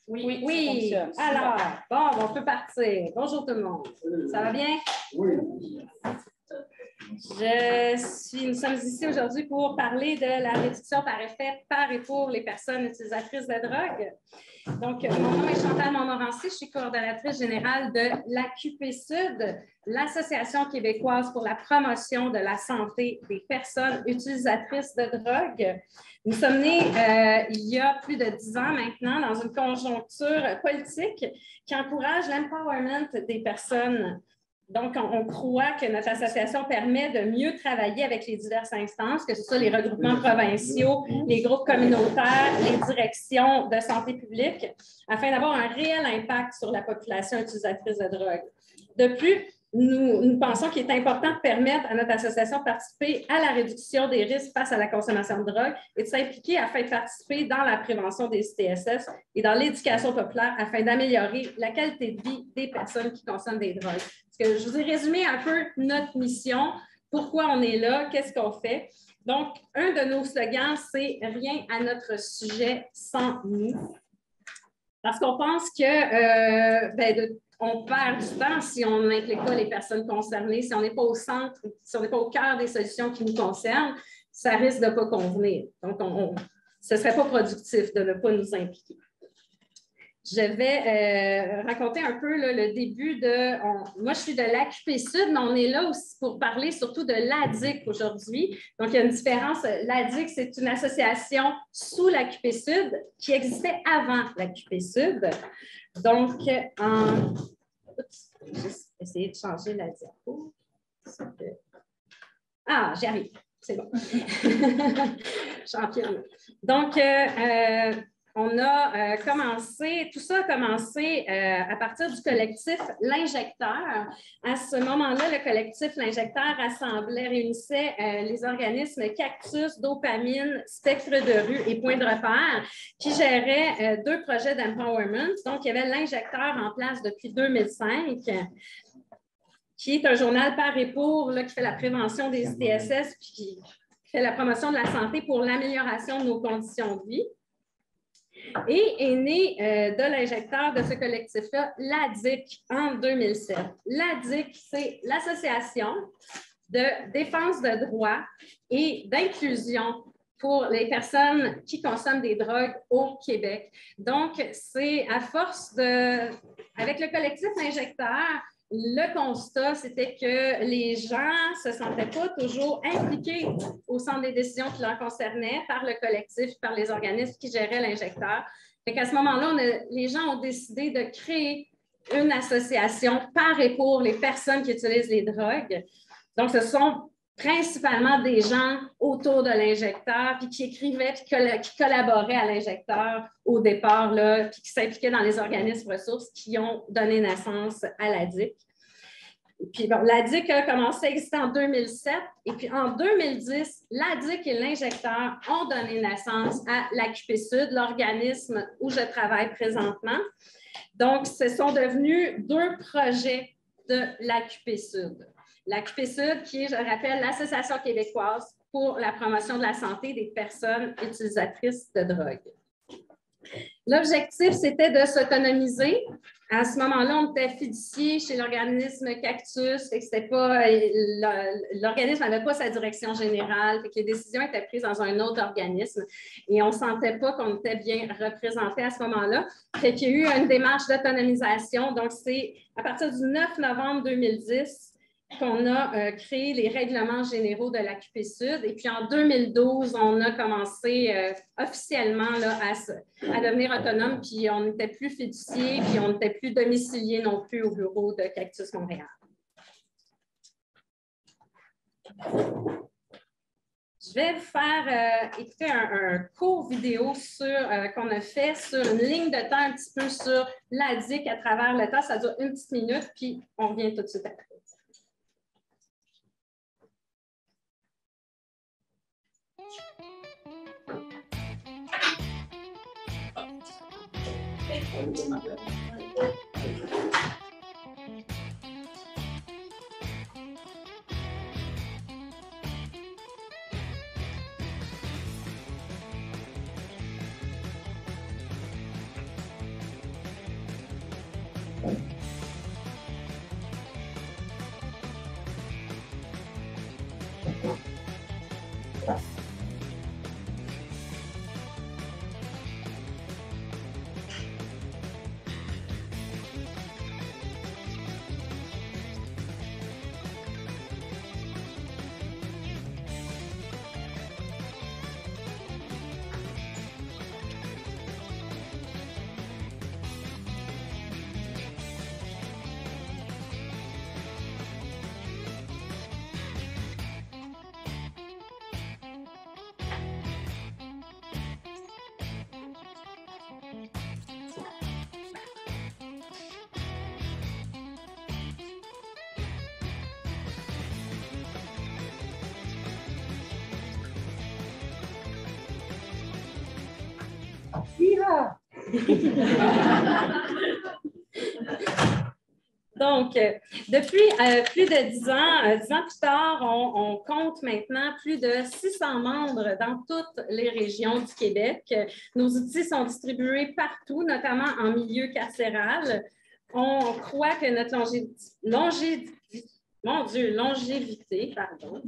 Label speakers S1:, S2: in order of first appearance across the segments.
S1: Oui, oui. Alors, bon, on peut partir. Bonjour tout le monde. Ça va bien?
S2: Oui.
S1: Nous sommes ici aujourd'hui pour parler de la réduction par effet par et pour les personnes utilisatrices de drogue. Donc, mon nom est Chantal Montmorency, je suis coordonnatrice générale de l'AQP Sud, l'Association québécoise pour la promotion de la santé des personnes utilisatrices de drogue. Nous sommes nés il y a plus de 10 ans maintenant dans une conjoncture politique qui encourage l'empowerment des personnes. Donc, on croit que notre association permet de mieux travailler avec les diverses instances, que ce soit les regroupements provinciaux, les groupes communautaires, les directions de santé publique, afin d'avoir un réel impact sur la population utilisatrice de drogue. De plus, nous pensons qu'il est important de permettre à notre association de participer à la réduction des risques face à la consommation de drogue et de s'impliquer afin de participer dans la prévention des ITSS et dans l'éducation populaire afin d'améliorer la qualité de vie des personnes qui consomment des drogues. Je vous ai résumé un peu notre mission, pourquoi on est là, qu'est-ce qu'on fait. Donc, un de nos slogans, c'est « Rien à notre sujet sans nous ». Parce qu'on pense que on perd du temps si on n'implique pas les personnes concernées, si on n'est pas au centre, si on n'est pas au cœur des solutions qui nous concernent, ça risque de ne pas convenir. Donc, ce ne serait pas productif de ne pas nous impliquer. Je vais raconter un peu là, le début de... Moi, je suis de l'AQP Sud, mais on est là aussi pour parler surtout de l'ADIC aujourd'hui. Donc, il y a une différence. L'ADIC, c'est une association sous l'AQP Sud qui existait avant l'AQP Sud. Donc, Oups, je vais juste essayer de changer la diapo. Ah, j'y arrive. C'est bon. Championne. Donc, on a commencé, tout ça a commencé à partir du collectif L'Injecteur. À ce moment-là, le collectif L'Injecteur réunissait les organismes Cactus, Dopamine, Spectre de rue et Point de repère qui géraient deux projets d'empowerment. Donc, il y avait L'Injecteur en place depuis 2005 qui est un journal par et pour là, qui fait la prévention des ITSS puis qui fait la promotion de la santé pour l'amélioration de nos conditions de vie. Et est né de l'injecteur de ce collectif-là, l'ADIC, en 2007. L'ADIC, c'est l'Association de défense de droits et d'inclusion pour les personnes qui consomment des drogues au Québec. Donc, c'est à force de... Avec le collectif L'Injecteur, le constat, c'était que les gens ne se sentaient pas toujours impliqués au centre des décisions qui leur concernaient par le collectif, par les organismes qui géraient l'injecteur. Fait qu'à ce moment-là, les gens ont décidé de créer une association par et pour les personnes qui utilisent les drogues. Donc, ce sont principalement des gens autour de l'injecteur, puis qui écrivaient, puis qui collaboraient à l'injecteur au départ, là, puis qui s'impliquaient dans les organismes ressources qui ont donné naissance à l'ADIC. Puis bon, l'ADIC a commencé à exister en 2007, et puis en 2010, l'ADIC et l'injecteur ont donné naissance à l'AQP Sud, l'organisme où je travaille présentement. Donc, ce sont devenus deux projets de l'AQP Sud. L'AQP Sud, qui est, je rappelle, l'Association québécoise pour la promotion de la santé des personnes utilisatrices de drogue. L'objectif, c'était de s'autonomiser. À ce moment-là, on était fiducié chez l'organisme Cactus, l'organisme n'avait pas sa direction générale, fait que les décisions étaient prises dans un autre organisme et on ne sentait pas qu'on était bien représenté à ce moment-là. Fait qu'il y a eu une démarche d'autonomisation. Donc, c'est à partir du 9 novembre 2010 qu'on a créé les règlements généraux de l'AQP Sud. Et puis, en 2012, on a commencé officiellement là, à devenir autonome, puis on n'était plus fiducié, puis on n'était plus domicilié non plus au bureau de Cactus Montréal. Je vais vous faire écouter un court vidéo qu'on a fait sur une ligne de temps un petit peu sur l'ADIC à travers le temps. Ça dure une petite minute, puis on revient tout de suite après. Donc, depuis plus de 10 ans plus tard, on compte maintenant plus de 600 membres dans toutes les régions du Québec. Nos outils sont distribués partout, notamment en milieu carcéral. On croit que notre longévité, pardon,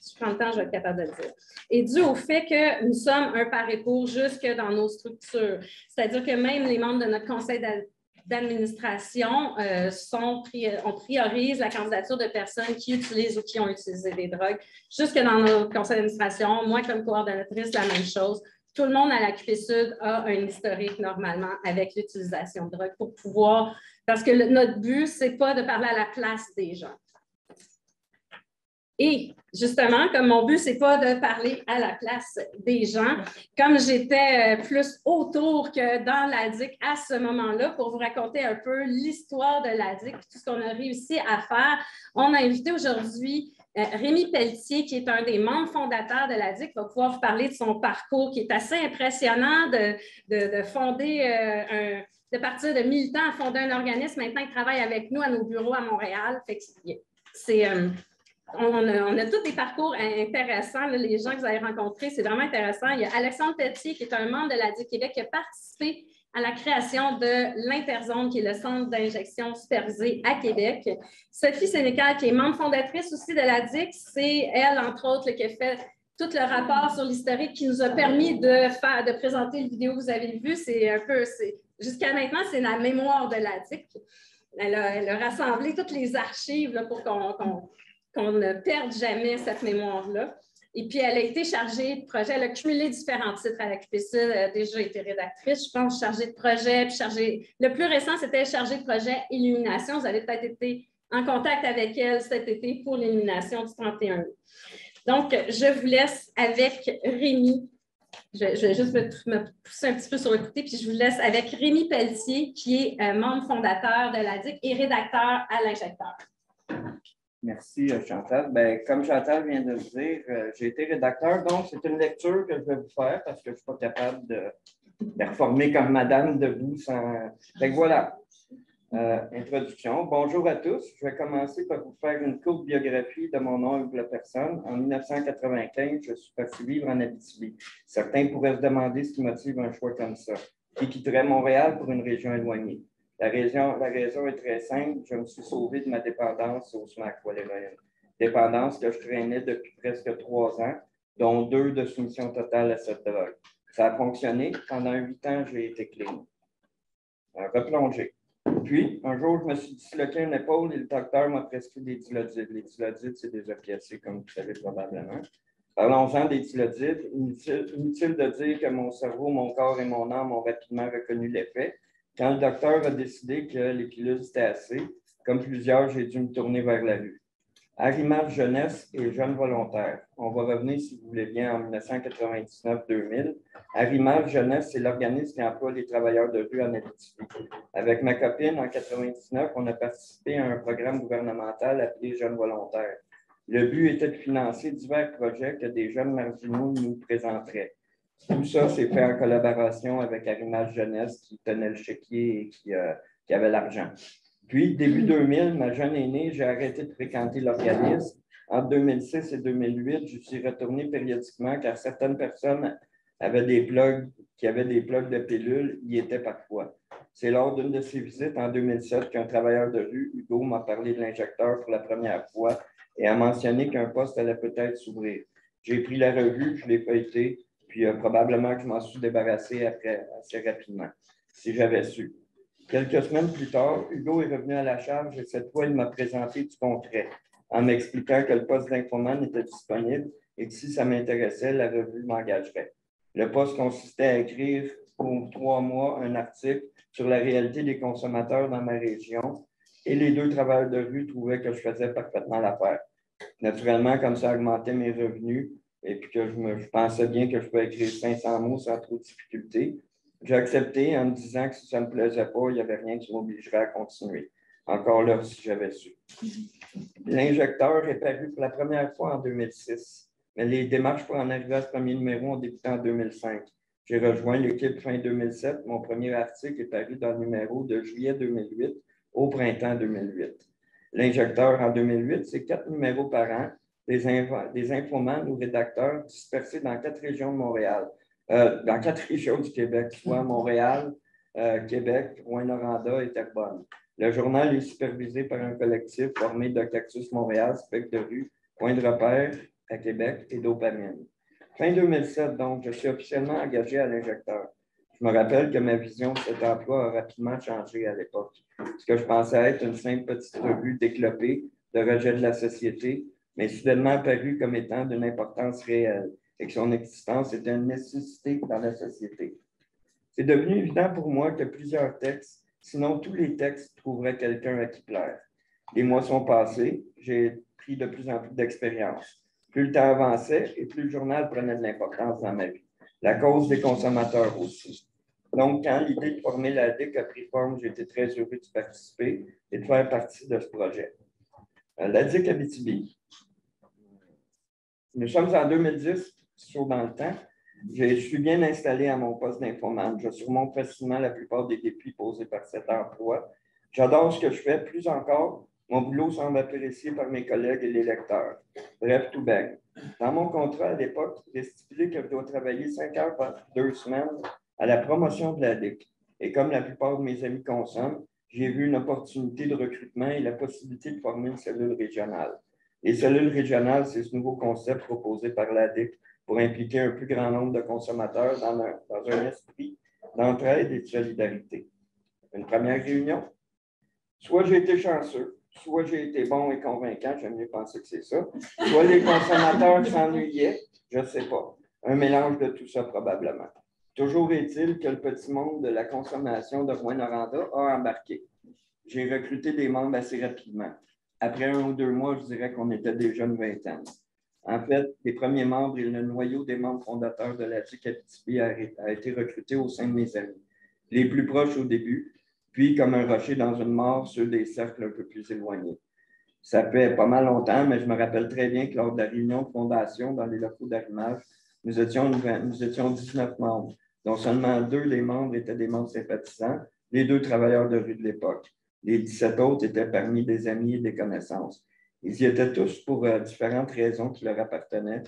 S1: si je prends le temps, je vais être capable de le dire, est due au fait que nous sommes un pari pour jusque dans nos structures. C'est-à-dire que même les membres de notre conseil d'administration, on priorise la candidature de personnes qui utilisent ou qui ont utilisé des drogues. Jusque dans notre conseil d'administration, moi, comme coordonnatrice, la même chose. Tout le monde à la QP Sud a un historique normalement avec l'utilisation de drogue pour pouvoir, parce que notre but, ce n'est pas de parler à la place des gens. Et justement, comme mon but, ce n'est pas de parler à la place des gens, comme j'étais plus autour que dans l'ADIC à ce moment-là, pour vous raconter un peu l'histoire de l'ADIC, tout ce qu'on a réussi à faire, on a invité aujourd'hui Rémi Pelletier, qui est un des membres fondateurs de l'ADIC, va pouvoir vous parler de son parcours qui est assez impressionnant de fonder de partir de militant à fonder un organisme. Maintenant, il travaille avec nous à nos bureaux à Montréal. On a tous des parcours intéressants. Là, les gens que vous avez rencontrés, c'est vraiment intéressant. Il y a Alexandre Pelletier, qui est un membre de l'ADIC Québec, qui a participé à la création de l'Interzone, qui est le centre d'injection supervisé à Québec. Sophie Sénécal, qui est membre fondatrice aussi de l'ADIC, c'est elle, entre autres, qui a fait tout le rapport sur l'historique qui nous a permis de présenter la vidéo que vous avez vue. Jusqu'à maintenant, c'est la mémoire de l'ADIC. Elle a rassemblé toutes les archives là, pour qu'on ne perde jamais cette mémoire-là. Et puis, elle a été chargée de projet. Elle a cumulé différents titres à la QPC. Elle a déjà été rédactrice, je pense, chargée de projet. Puis le plus récent, c'était chargée de projet Illumination. Vous avez peut-être été en contact avec elle cet été pour l'illumination du 31 août. Donc, je vous laisse avec Rémi. Je vais juste me pousser un petit peu sur le côté, puis je vous laisse avec Rémi Pelletier, qui est membre fondateur de l'ADIC et rédacteur à l'Injecteur.
S2: Merci, Chantal. Bien, comme Chantal vient de le dire, j'ai été rédacteur, donc c'est une lecture que je vais vous faire parce que je ne suis pas capable de performer comme madame debout sans... Fait que voilà, introduction. Bonjour à tous. Je vais commencer par vous faire une courte biographie de mon humble personne. En 1995, je suis parti vivre en Abitibi. Certains pourraient se demander ce qui motive un choix comme ça. Qui quitterait Montréal pour une région éloignée? La raison est très simple. Je me suis sauvé de ma dépendance au smack ou à l'héroïne. Dépendance que je traînais depuis presque 3 ans, dont 2 de soumission totale à cette drogue. Ça a fonctionné. Pendant 8 ans, j'ai été clean. Replongé. Puis, un jour, je me suis disloqué une épaule et le docteur m'a prescrit des Tilodides. Les Tilodides, c'est des opiacés, comme vous savez probablement. Parlons-en des Tilodides. Inutile de dire que mon cerveau, mon corps et mon âme ont rapidement reconnu l'effet. Quand le docteur a décidé que les pilules étaient assez, comme plusieurs, j'ai dû me tourner vers la rue. Arrimage Jeunesse et Jeunes Volontaires. On va revenir, si vous voulez bien, en 1999-2000. Arrimage Jeunesse, c'est l'organisme qui emploie les travailleurs de rue en Abitibi. Avec ma copine, en 1999, on a participé à un programme gouvernemental appelé Jeunes Volontaires. Le but était de financer divers projets que des jeunes marginaux nous présenteraient. Tout ça s'est fait en collaboration avec Arrimage Jeunesse qui tenait le chéquier et qui avait l'argent. Puis, début 2000, ma jeune aînée, j'ai arrêté de fréquenter l'organisme. En 2006 et 2008, je suis retourné périodiquement car certaines personnes qui avaient des plugs de pilules y étaient parfois. C'est lors d'une de ses visites en 2007 qu'un travailleur de rue, Hugo, m'a parlé de l'injecteur pour la première fois et a mentionné qu'un poste allait peut-être s'ouvrir. J'ai pris la revue, je l'ai feuilleté, puis probablement que je m'en suis débarrassé après assez rapidement, si j'avais su. Quelques semaines plus tard, Hugo est revenu à la charge et cette fois, il m'a présenté du concret en m'expliquant que le poste d'infoman était disponible et que si ça m'intéressait, la revue m'engagerait. Le poste consistait à écrire pour 3 mois un article sur la réalité des consommateurs dans ma région et les 2 travailleurs de rue trouvaient que je faisais parfaitement l'affaire. Naturellement, comme ça augmentait mes revenus et puis que je pensais bien que je pouvais écrire 500 mots sans trop de difficulté, j'ai accepté en me disant que si ça ne me plaisait pas, il n'y avait rien qui m'obligerait à continuer. Encore là, si j'avais su. L'injecteur est paru pour la première fois en 2006, mais les démarches pour en arriver à ce premier numéro ont débuté en 2005. J'ai rejoint l'équipe fin 2007. Mon premier article est paru dans le numéro de juillet 2008 au printemps 2008. L'injecteur en 2008, c'est 4 numéros par an, des infomans ou rédacteurs dispersés dans 4 régions de Montréal, dans 4 régions du Québec, soit Montréal, Québec, Rouyn-Noranda et Terrebonne. Le journal est supervisé par un collectif formé de Cactus Montréal, Spectre de rue, Point de repère à Québec et Dopamine. Fin 2007, donc, je suis officiellement engagé à l'injecteur. Je me rappelle que ma vision de cet emploi a rapidement changé à l'époque. Ce que je pensais être une simple petite revue déclopée de rejet de la société, mais soudainement apparu comme étant d'une importance réelle et que son existence était une nécessité dans la société. C'est devenu évident pour moi que plusieurs textes, sinon tous les textes, trouveraient quelqu'un à qui plaire. Les mois sont passés, j'ai pris de plus en plus d'expérience. Plus le temps avançait et plus le journal prenait de l'importance dans ma vie. La cause des consommateurs aussi. Donc, quand l'idée de former la DIC a pris forme, j'ai été très heureux de participer et de faire partie de ce projet. La DIC Abitibi. Nous sommes en 2010, saut dans le temps. Je suis bien installé à mon poste d'informante. Je surmonte facilement la plupart des défis posés par cet emploi. J'adore ce que je fais. Plus encore, mon boulot semble apprécié par mes collègues et les lecteurs. Bref, tout baigne. Dans mon contrat à l'époque, il est stipulé que je dois travailler 5 heures par 2 semaines à la promotion de la DIC. Et comme la plupart de mes amis consomment, j'ai vu une opportunité de recrutement et la possibilité de former une cellule régionale. Les cellules régionales, c'est ce nouveau concept proposé par la DIC pour impliquer un plus grand nombre de consommateurs dans un esprit d'entraide et de solidarité. Une première réunion, soit j'ai été chanceux, soit j'ai été bon et convaincant, j'aime mieux penser que c'est ça, soit les consommateurs s'ennuyaient, je ne sais pas. Un mélange de tout ça probablement. Toujours est-il que le petit monde de la consommation de Rouyn-Noranda a embarqué. J'ai recruté des membres assez rapidement. Après 1 ou 2 mois, je dirais qu'on était déjà une vingtaine. En fait, les premiers membres et le noyau des membres fondateurs de la DIC Abitibi a été recruté au sein de mes amis. Les plus proches au début, puis comme un rocher dans une mare, ceux des cercles un peu plus éloignés. Ça fait pas mal longtemps, mais je me rappelle très bien que lors de la réunion de fondation dans les locaux d'arrimage, nous étions 19 membres, dont seulement 2 des membres étaient des membres sympathisants, les 2 travailleurs de rue de l'époque. Les 17 autres étaient parmi des amis et des connaissances. Ils y étaient tous pour différentes raisons qui leur appartenaient,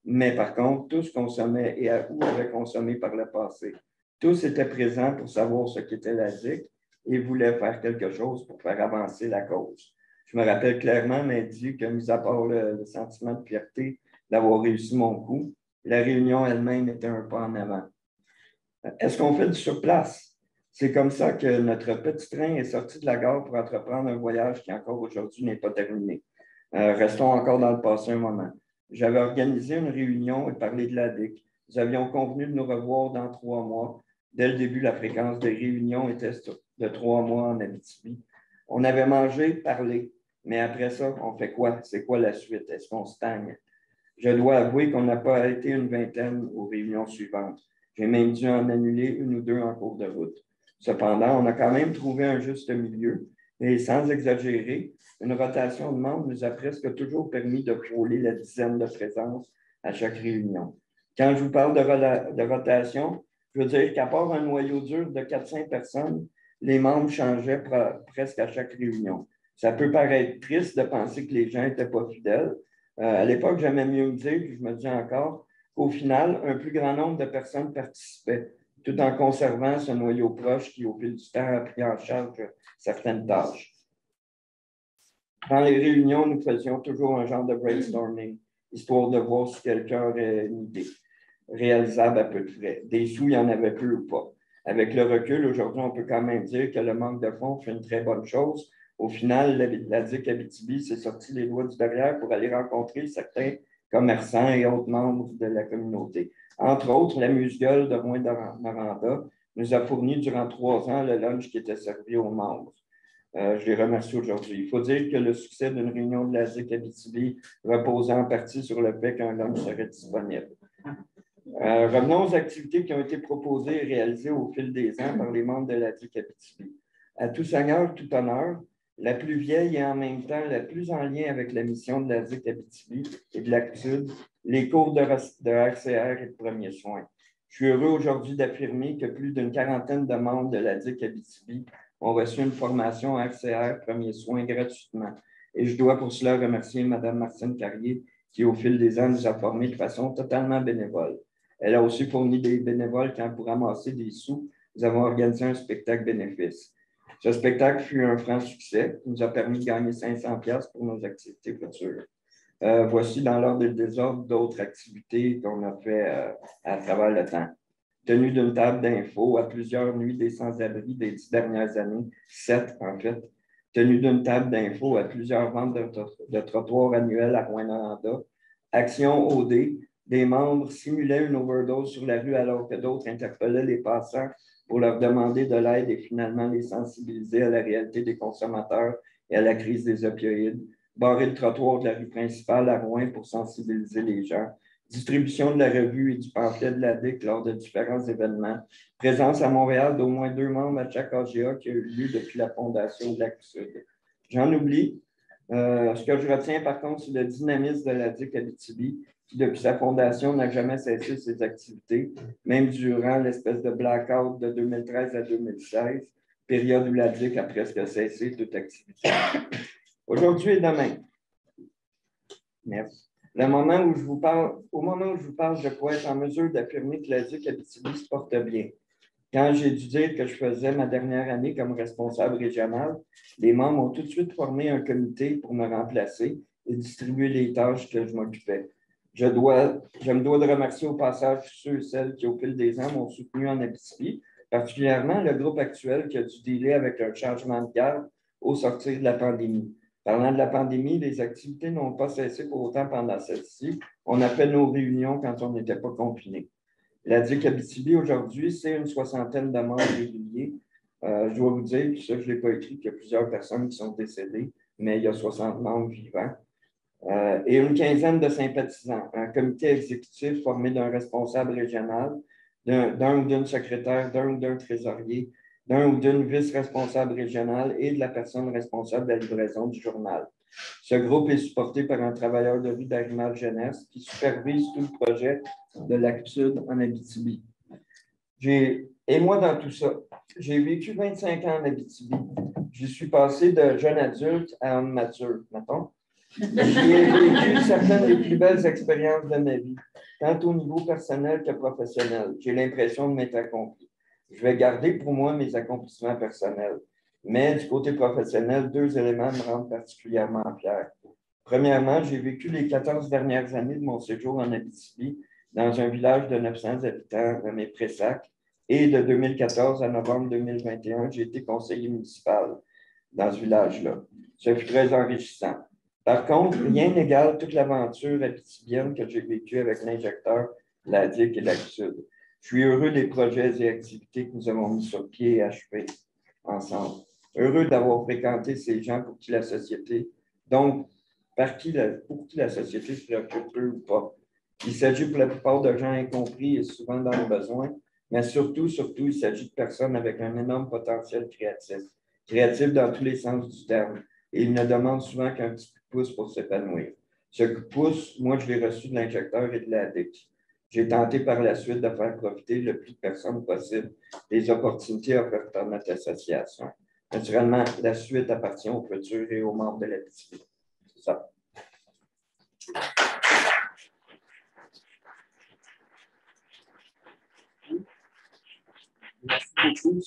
S2: mais par contre, tous consommaient et ou avaient consommé par le passé. Tous étaient présents pour savoir ce qu'était la DIC et voulaient faire quelque chose pour faire avancer la cause. Je me rappelle clairement m'être dit que, mis à part le sentiment de fierté d'avoir réussi mon coup, la réunion elle-même était un pas en avant. Est-ce qu'on fait du surplace? C'est comme ça que notre petit train est sorti de la gare pour entreprendre un voyage qui encore aujourd'hui n'est pas terminé. Restons encore dans le passé un moment. J'avais organisé une réunion et parlé de la DIC. Nous avions convenu de nous revoir dans 3 mois. Dès le début, la fréquence des réunions était de 3 mois en Abitibi. On avait mangé, parlé, mais après ça, on fait quoi? C'est quoi la suite? Est-ce qu'on stagne? Je dois avouer qu'on n'a pas été une vingtaine aux réunions suivantes. J'ai même dû en annuler 1 ou 2 en cours de route. Cependant, on a quand même trouvé un juste milieu et sans exagérer, une rotation de membres nous a presque toujours permis de frôler la dizaine de présences à chaque réunion. Quand je vous parle de rotation, je veux dire qu'à part un noyau dur de 400 personnes, les membres changeaient presque à chaque réunion. Ça peut paraître triste de penser que les gens n'étaient pas fidèles. À l'époque, j'aimais mieux me dire, puis je me dis encore, qu'au final, un plus grand nombre de personnes participaient. tout en conservant ce noyau proche qui, au fil du temps, a pris en charge certaines tâches. Dans les réunions, nous faisions toujours un genre de brainstorming, histoire de voir si quelqu'un aurait une idée réalisable à peu de frais. Des sous, il y en avait peu ou pas. Avec le recul, aujourd'hui, on peut quand même dire que le manque de fonds fait une très bonne chose. Au final, la DIC Abitibi s'est sorti les doigts du derrière pour aller rencontrer certains commerçants et autres membres de la communauté. Entre autres, la Muse-Gueule de Rouyn-Noranda nous a fourni durant 3 ans le lunch qui était servi aux membres. Je les remercie aujourd'hui. Il faut dire que le succès d'une réunion de la DIC Abitibi reposait en partie sur le fait qu'un lunch serait disponible. Revenons aux activités qui ont été proposées et réalisées au fil des ans par les membres de la DIC Abitibi. À tout seigneur, tout honneur, la plus vieille et en même temps la plus en lien avec la mission de la DIC Abitibi et de l'Act-Sud, les cours de HCR et de premiers soins. Je suis heureux aujourd'hui d'affirmer que plus d'une quarantaine de membres de la DIC Abitibi ont reçu une formation HCR premiers soins gratuitement. Et je dois pour cela remercier Mme Martine Carrier, qui au fil des ans nous a formés de façon totalement bénévole. Elle a aussi fourni des bénévoles quand pour ramasser des sous, nous avons organisé un spectacle bénéfice. Ce spectacle fut un franc succès qui nous a permis de gagner 500$ pour nos activités futures. Voici dans l'ordre du désordre d'autres activités qu'on a fait à travers le temps. Tenue d'une table d'info à plusieurs nuits des sans-abri des 10 dernières années, 7 en fait. Tenue d'une table d'info à plusieurs ventes de trottoirs annuels à Rouyn-Noranda. Action OD, des membres simulaient une overdose sur la rue alors que d'autres interpellaient les passants pour leur demander de l'aide et finalement les sensibiliser à la réalité des consommateurs et à la crise des opioïdes. Barrer le trottoir de la rue principale à Rouyn pour sensibiliser les gens. Distribution de la revue et du pamphlet de la DIC lors de différents événements. Présence à Montréal d'au moins 2 membres à chaque AGA qui a eu lieu depuis la fondation de l'Act-Sud. J'en oublie. Ce que je retiens par contre, c'est le dynamisme de la DIC Abitibi, qui depuis sa fondation n'a jamais cessé ses activités, même durant l'espèce de blackout de 2013 à 2016, période où la DIC a presque cessé toute activité. Aujourd'hui et demain. Merci. Au moment où je vous parle, je pourrais être en mesure d'affirmer que la DIC Abitibi se porte bien. Quand j'ai dû dire que je faisais ma dernière année comme responsable régional, les membres ont tout de suite formé un comité pour me remplacer et distribuer les tâches que je m'occupais. Je me dois de remercier au passage ceux et celles qui, au fil des ans, m'ont soutenu en Abitibi, particulièrement le groupe actuel qui a dû dealer avec un changement de garde au sortir de la pandémie. Parlant de la pandémie, les activités n'ont pas cessé pour autant pendant celle-ci. On a fait nos réunions quand on n'était pas confinés. La DIC Abitibi, aujourd'hui, c'est une 60aine de membres réguliers. Je dois vous dire, puis ça, je ne l'ai pas écrit, qu'il y a plusieurs personnes qui sont décédées, mais il y a 60 membres vivants. Et une quinzaine de sympathisants. Un comité exécutif formé d'un responsable régional, d'un ou d'une secrétaire, d'un ou d'un trésorier, d'un ou d'une vice-responsable régionale et de la personne responsable de la livraison du journal. Ce groupe est supporté par un travailleur de rue d'Arimal Jeunesse qui supervise tout le projet de l'Act-Sud en Abitibi. Et moi, dans tout ça, j'ai vécu 25 ans en Abitibi. Je suis passé de jeune adulte à homme mature, mettons. J'ai vécu certaines des plus belles expériences de ma vie, tant au niveau personnel que professionnel. J'ai l'impression de m'être accompli. Je vais garder pour moi mes accomplissements personnels. Mais du côté professionnel, 2 éléments me rendent particulièrement fier. Premièrement, j'ai vécu les 14 dernières années de mon séjour en Abitibi dans un village de 900 habitants nommé Pressac. Et de 2014 à novembre 2021, j'ai été conseiller municipal dans ce village-là. Ce fut très enrichissant. Par contre, rien n'égale toute l'aventure abitibienne que j'ai vécue avec l'injecteur, la DIC et l'Act-Sud. Je suis heureux des projets et activités que nous avons mis sur pied et achevés ensemble. Heureux d'avoir fréquenté ces gens pour qui la société, donc pour qui la société se préoccupe peu ou pas. Il s'agit pour la plupart de gens incompris et souvent dans le besoin, mais surtout, il s'agit de personnes avec un énorme potentiel créatif dans tous les sens du terme. Et ils ne demandent souvent qu'un petit coup de pouce pour s'épanouir. Ce coup de pouce, moi, je l'ai reçu de l'injecteur et de la DIC. J'ai tenté par la suite de faire profiter le plus de personnes possible des opportunités offertes par notre association. Naturellement, la suite appartient aux futurs et aux membres de l'Abitibi. C'est ça.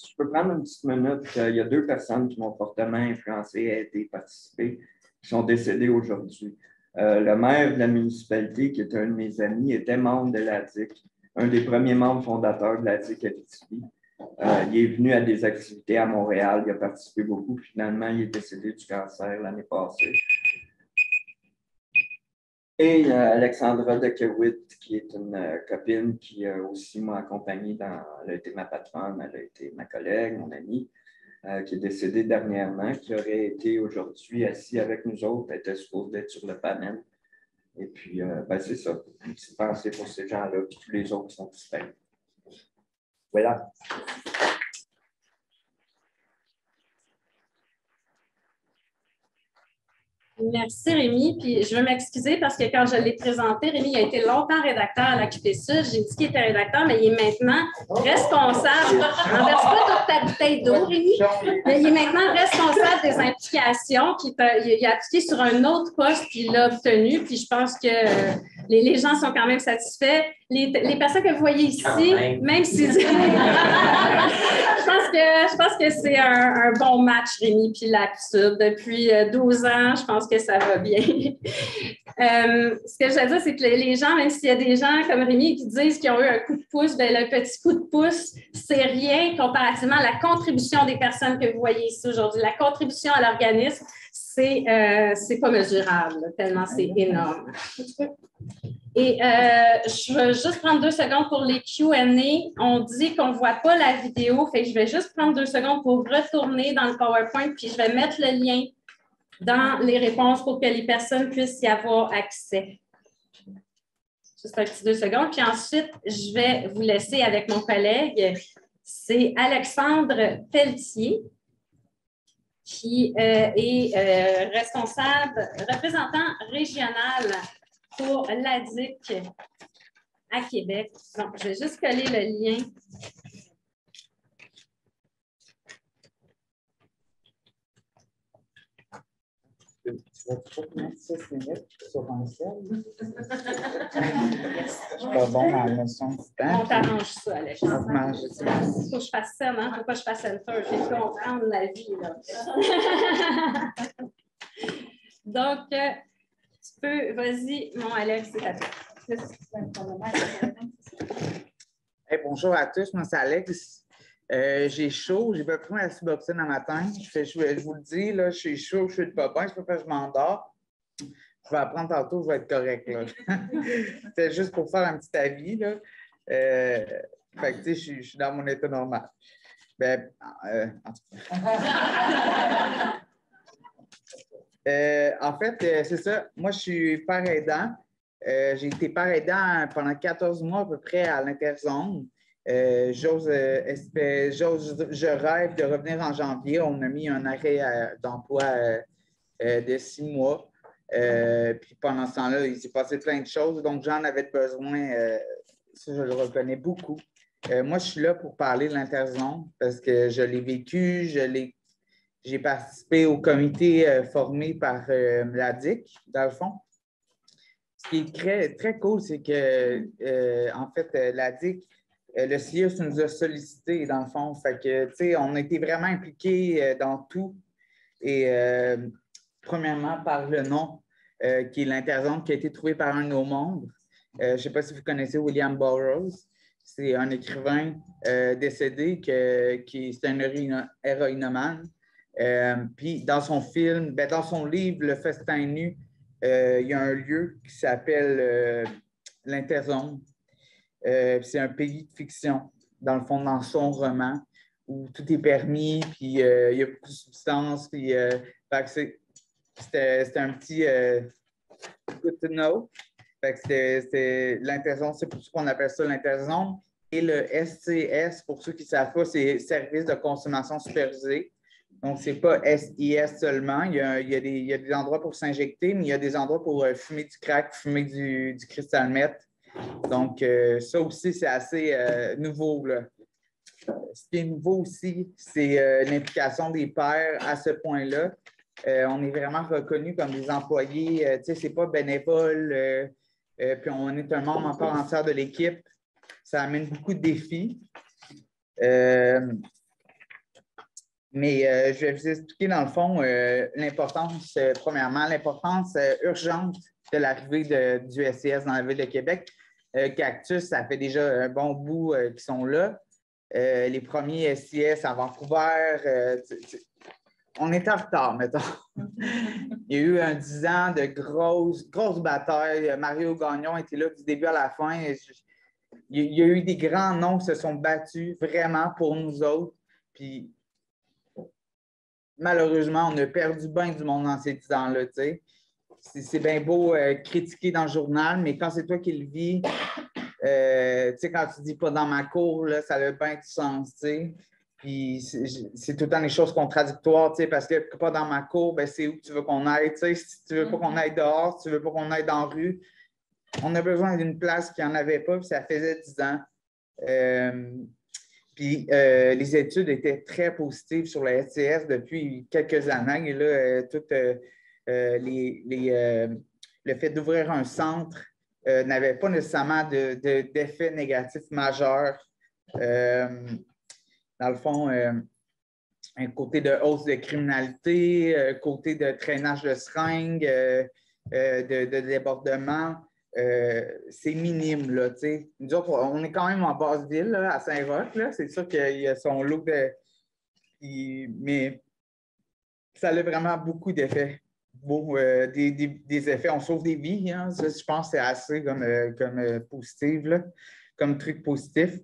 S2: je peux prendre une petite minute. Il y a 2 personnes qui m'ont fortement influencé, aidé, participé, qui sont décédées aujourd'hui. Le maire de la municipalité, qui est un de mes amis, était membre de l'ADIC, un des premiers membres fondateurs de l'ADIC Abitibi. Il est venu à des activités à Montréal, il a participé beaucoup. Finalement, il est décédé du cancer l'année passée. Et Alexandra de Kewitt, qui est une copine qui aussi m'a accompagné elle a été ma patronne, elle a été ma collègue, mon amie, qui est décédée dernièrement, qui aurait été aujourd'hui assis avec nous autres, elle était supposée être sur le panel. Et puis, c'est ça, une petite pensée pour ces gens-là, puis tous les autres qui sont disparus. Voilà.
S1: Merci Rémi. Puis je veux m'excuser parce que quand je l'ai présenté, Rémi a été longtemps rédacteur à l'Occupé Sud. J'ai dit qu'il était rédacteur, mais il est maintenant responsable. N'enverse pas toute ta bouteille d'eau, Rémi. Mais il est maintenant responsable des implications. Il a appliqué sur un autre poste qu'il a obtenu. Puis je pense que les gens sont quand même satisfaits. Les personnes que vous voyez ici, même si je pense que c'est un bon match, Rémi, puis l'Actu. Depuis 12 ans, je pense que ça va bien. Ce que je veux dire, c'est que les gens, même s'il y a des gens comme Rémi qui disent qu'ils ont eu un coup de pouce, bien, le petit coup de pouce, c'est rien comparativement à la contribution des personnes que vous voyez ici aujourd'hui. La contribution à l'organisme, c'est pas mesurable, tellement c'est énorme. Et je vais juste prendre 2 secondes pour les Q&A. On dit qu'on ne voit pas la vidéo, fait que je vais juste prendre 2 secondes pour retourner dans le PowerPoint, puis je vais mettre le lien dans les réponses pour que les personnes puissent y avoir accès. Juste un petit 2 secondes. Puis ensuite, je vais vous laisser avec mon collègue. C'est Alexandre Pelletier, qui est responsable, représentant régional pour l'ADIC à Québec. Donc, je vais juste coller le lien.
S3: Tu vas mettre 6 minutes sur un sel? Je suis pas bon à la notion de temps.
S1: On t'arrange ça, Alex. Il faut
S3: Je
S1: que je fasse ça, hein? Il ne faut pas que je fasse enter. Je vais comprendre la vie, là. Donc, tu peux, vas-y, mon Alex, c'est à toi.
S3: Hey, bonjour à tous, moi c'est Alex. J'ai chaud, j'ai pas pris ma Suboxone un matin. Je vous le dis, là, je suis chaud, je suis de pas bien, c'est pas que je m'endors. Je vais apprendre tantôt, je vais être correct. C'est juste pour faire un petit avis. Là. Fait que, tu sais, je suis dans mon état normal. Ben, en tout cas. En fait, c'est ça. Moi, je suis père aidant. J'ai été père aidant pendant 14 mois à peu près à l'Interzone. Je rêve de revenir en janvier. On a mis un arrêt d'emploi de 6 mois. Puis pendant ce temps-là, il s'est passé plein de choses. Donc, j'en avais besoin. Ça, je le reconnais beaucoup. Moi, je suis là pour parler de l'Interzone parce que je l'ai vécu. J'ai participé au comité formé par l'ADIC, dans le fond. Ce qui est très, très cool, c'est que, en fait, l'ADIC, le CIUS nous a sollicité, dans le fond. Fait que, tu sais, on a été vraiment impliqués dans tout. Et premièrement, par le nom, qui est l'Interzone, qui a été trouvé par un de nos membres. Je ne sais pas si vous connaissez William Burroughs. C'est un écrivain décédé qui est un héroïnomane. Puis dans son film, dans son livre, Le Festin nu, il y a un lieu qui s'appelle l'Interzone. C'est un pays de fiction, dans le fond, dans son roman, où tout est permis, puis il y a beaucoup de substances. Puis, c'était un petit good to know. C'était l'Interzone, c'est pour ça qu'on appelle ça l'Interzone. Et le SCS, pour ceux qui ne savent pas, c'est Service de consommation supervisée. Donc, ce n'est pas SIS seulement. Il y a des endroits pour s'injecter, mais il y a des endroits pour fumer du crack, fumer du crystal meth. Donc, ça aussi, c'est assez nouveau, là. Ce qui est nouveau aussi, c'est l'implication des pairs à ce point-là. On est vraiment reconnus comme des employés. Tu sais, ce n'est pas bénévole. Puis on est un membre en part entière de l'équipe. Ça amène beaucoup de défis. Mais je vais vous expliquer, dans le fond, l'importance, premièrement, l'importance urgente de l'arrivée du SCS dans la ville de Québec. Cactus, ça fait déjà un bon bout qu'ils sont là. Les premiers SCS à Vancouver, on est en retard, mettons. Il y a eu 10 ans de grosses batailles. Mario Gagnon était là du début à la fin. Il y a eu des grands noms qui se sont battus vraiment pour nous autres. Puis, malheureusement, on a perdu bien du monde dans ces 10 ans-là. C'est bien beau critiquer dans le journal, mais quand c'est toi qui le vis, quand tu dis pas dans ma cour, là, ça a bien du sens. Puis c'est tout le temps des choses contradictoires, parce que pas dans ma cour, ben, c'est où tu veux qu'on aille. Si tu veux pas qu'on aille dehors, si tu veux pas qu'on aille dans la rue, on a besoin d'une place qui n'en avait pas, puis ça faisait 10 ans. Puis les études étaient très positives sur le SCS depuis quelques années. Et là, le fait d'ouvrir un centre n'avait pas nécessairement d'effet négatif majeur. Dans le fond, un côté de hausse de criminalité, côté de traînage de seringues, de débordement, c'est minime. Là, nous autres, on est quand même en basse ville, là, à Saint-Roch. C'est sûr qu'il y a son lot de. Mais ça a vraiment beaucoup d'effets. Des effets, on sauve des vies. Hein, ça, je pense que c'est assez comme positif, là, comme truc positif.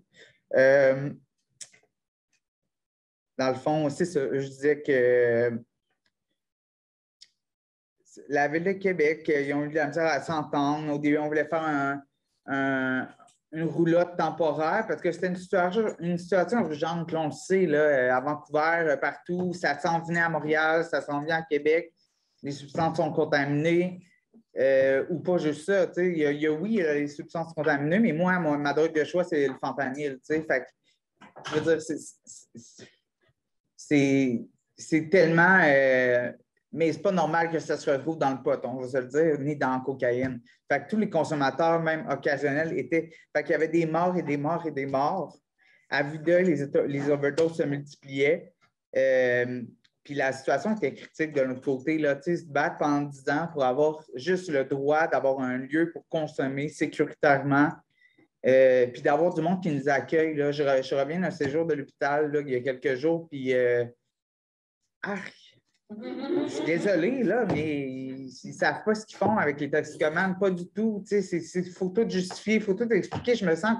S3: Dans le fond, c'est ça. Je disais que la Ville de Québec, ils ont eu de la misère à s'entendre. Au début, on voulait faire une roulotte temporaire parce que c'était une situation urgente. Là, on le sait, là, à Vancouver, partout, ça s'en venait à Montréal, ça s'en vient à Québec. Les substances sont contaminées. Ou pas juste ça. Il y a les substances contaminées, mais moi, ma drogue de choix, c'est le fentanyl. Fait que, je veux dire, c'est tellement. Mais c'est pas normal que ça se retrouve dans le pot, on va se le dire, ni dans la cocaïne. Fait que tous les consommateurs, même occasionnels, étaient. Fait qu'il y avait des morts et des morts et des morts. À vue d'œil, les overdoses se multipliaient. Puis la situation était critique de notre côté. Là, se battre pendant 10 ans pour avoir juste le droit d'avoir un lieu pour consommer sécuritairement. Puis d'avoir du monde qui nous accueille. Là. Je reviens d'un séjour de l'hôpital il y a quelques jours, puis je suis désolée, là, mais ils ne savent pas ce qu'ils font avec les toxicomanes, pas du tout. Il faut tout justifier, il faut tout expliquer. Je me sens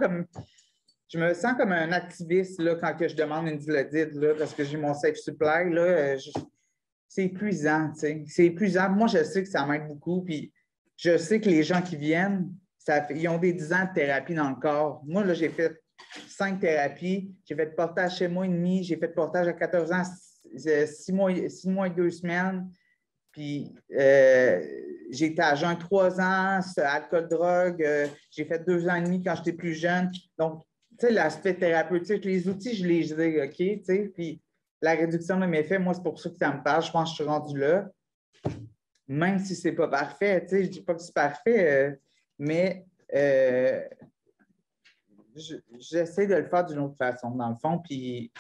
S3: comme un activiste là, quand que je demande une diladite, là, parce que j'ai mon safe supply. Là, c'est épuisant. C'est épuisant. Moi, je sais que ça m'aide beaucoup. Puis je sais que les gens qui viennent, ils ont des 10 ans de thérapie dans le corps. Moi, là, j'ai fait 5 thérapies. J'ai fait portage chez moi et demi. J'ai fait portage à 14 ans, 6 mois et 2 semaines. Puis j'ai été à jeun 3 ans, alcool, drogue. J'ai fait 2 ans et demi quand j'étais plus jeune. Donc, tu sais, l'aspect thérapeutique, les outils, je les ai, OK? Tu sais, puis la réduction de méfaits, moi, c'est pour ça que ça me parle. Je pense que je suis rendu là. Même si ce n'est pas parfait, tu sais, je ne dis pas que c'est parfait, mais j'essaie de le faire d'une autre façon, dans le fond, puis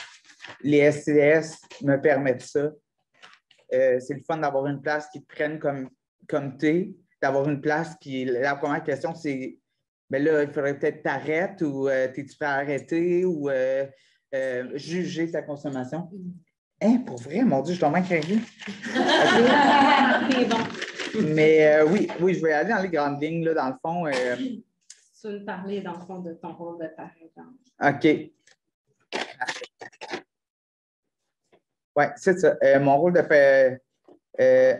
S3: les SCS me permettent ça. C'est le fun d'avoir une place qui te prenne comme t'es, d'avoir une place qui... La première question, c'est, bien là, il faudrait peut-être t'arrêter ou t'es-tu prêt à arrêter ou juger ta consommation. Hein, pour vrai, mon Dieu, je suis tombé craqué.
S1: C'est bon.
S3: Mais oui, je vais aller dans les grandes lignes, là, dans le fond.
S1: Tu veux me parler, dans le fond, de ton rôle de parent.
S3: OK. Oui, c'est ça. Mon rôle de père,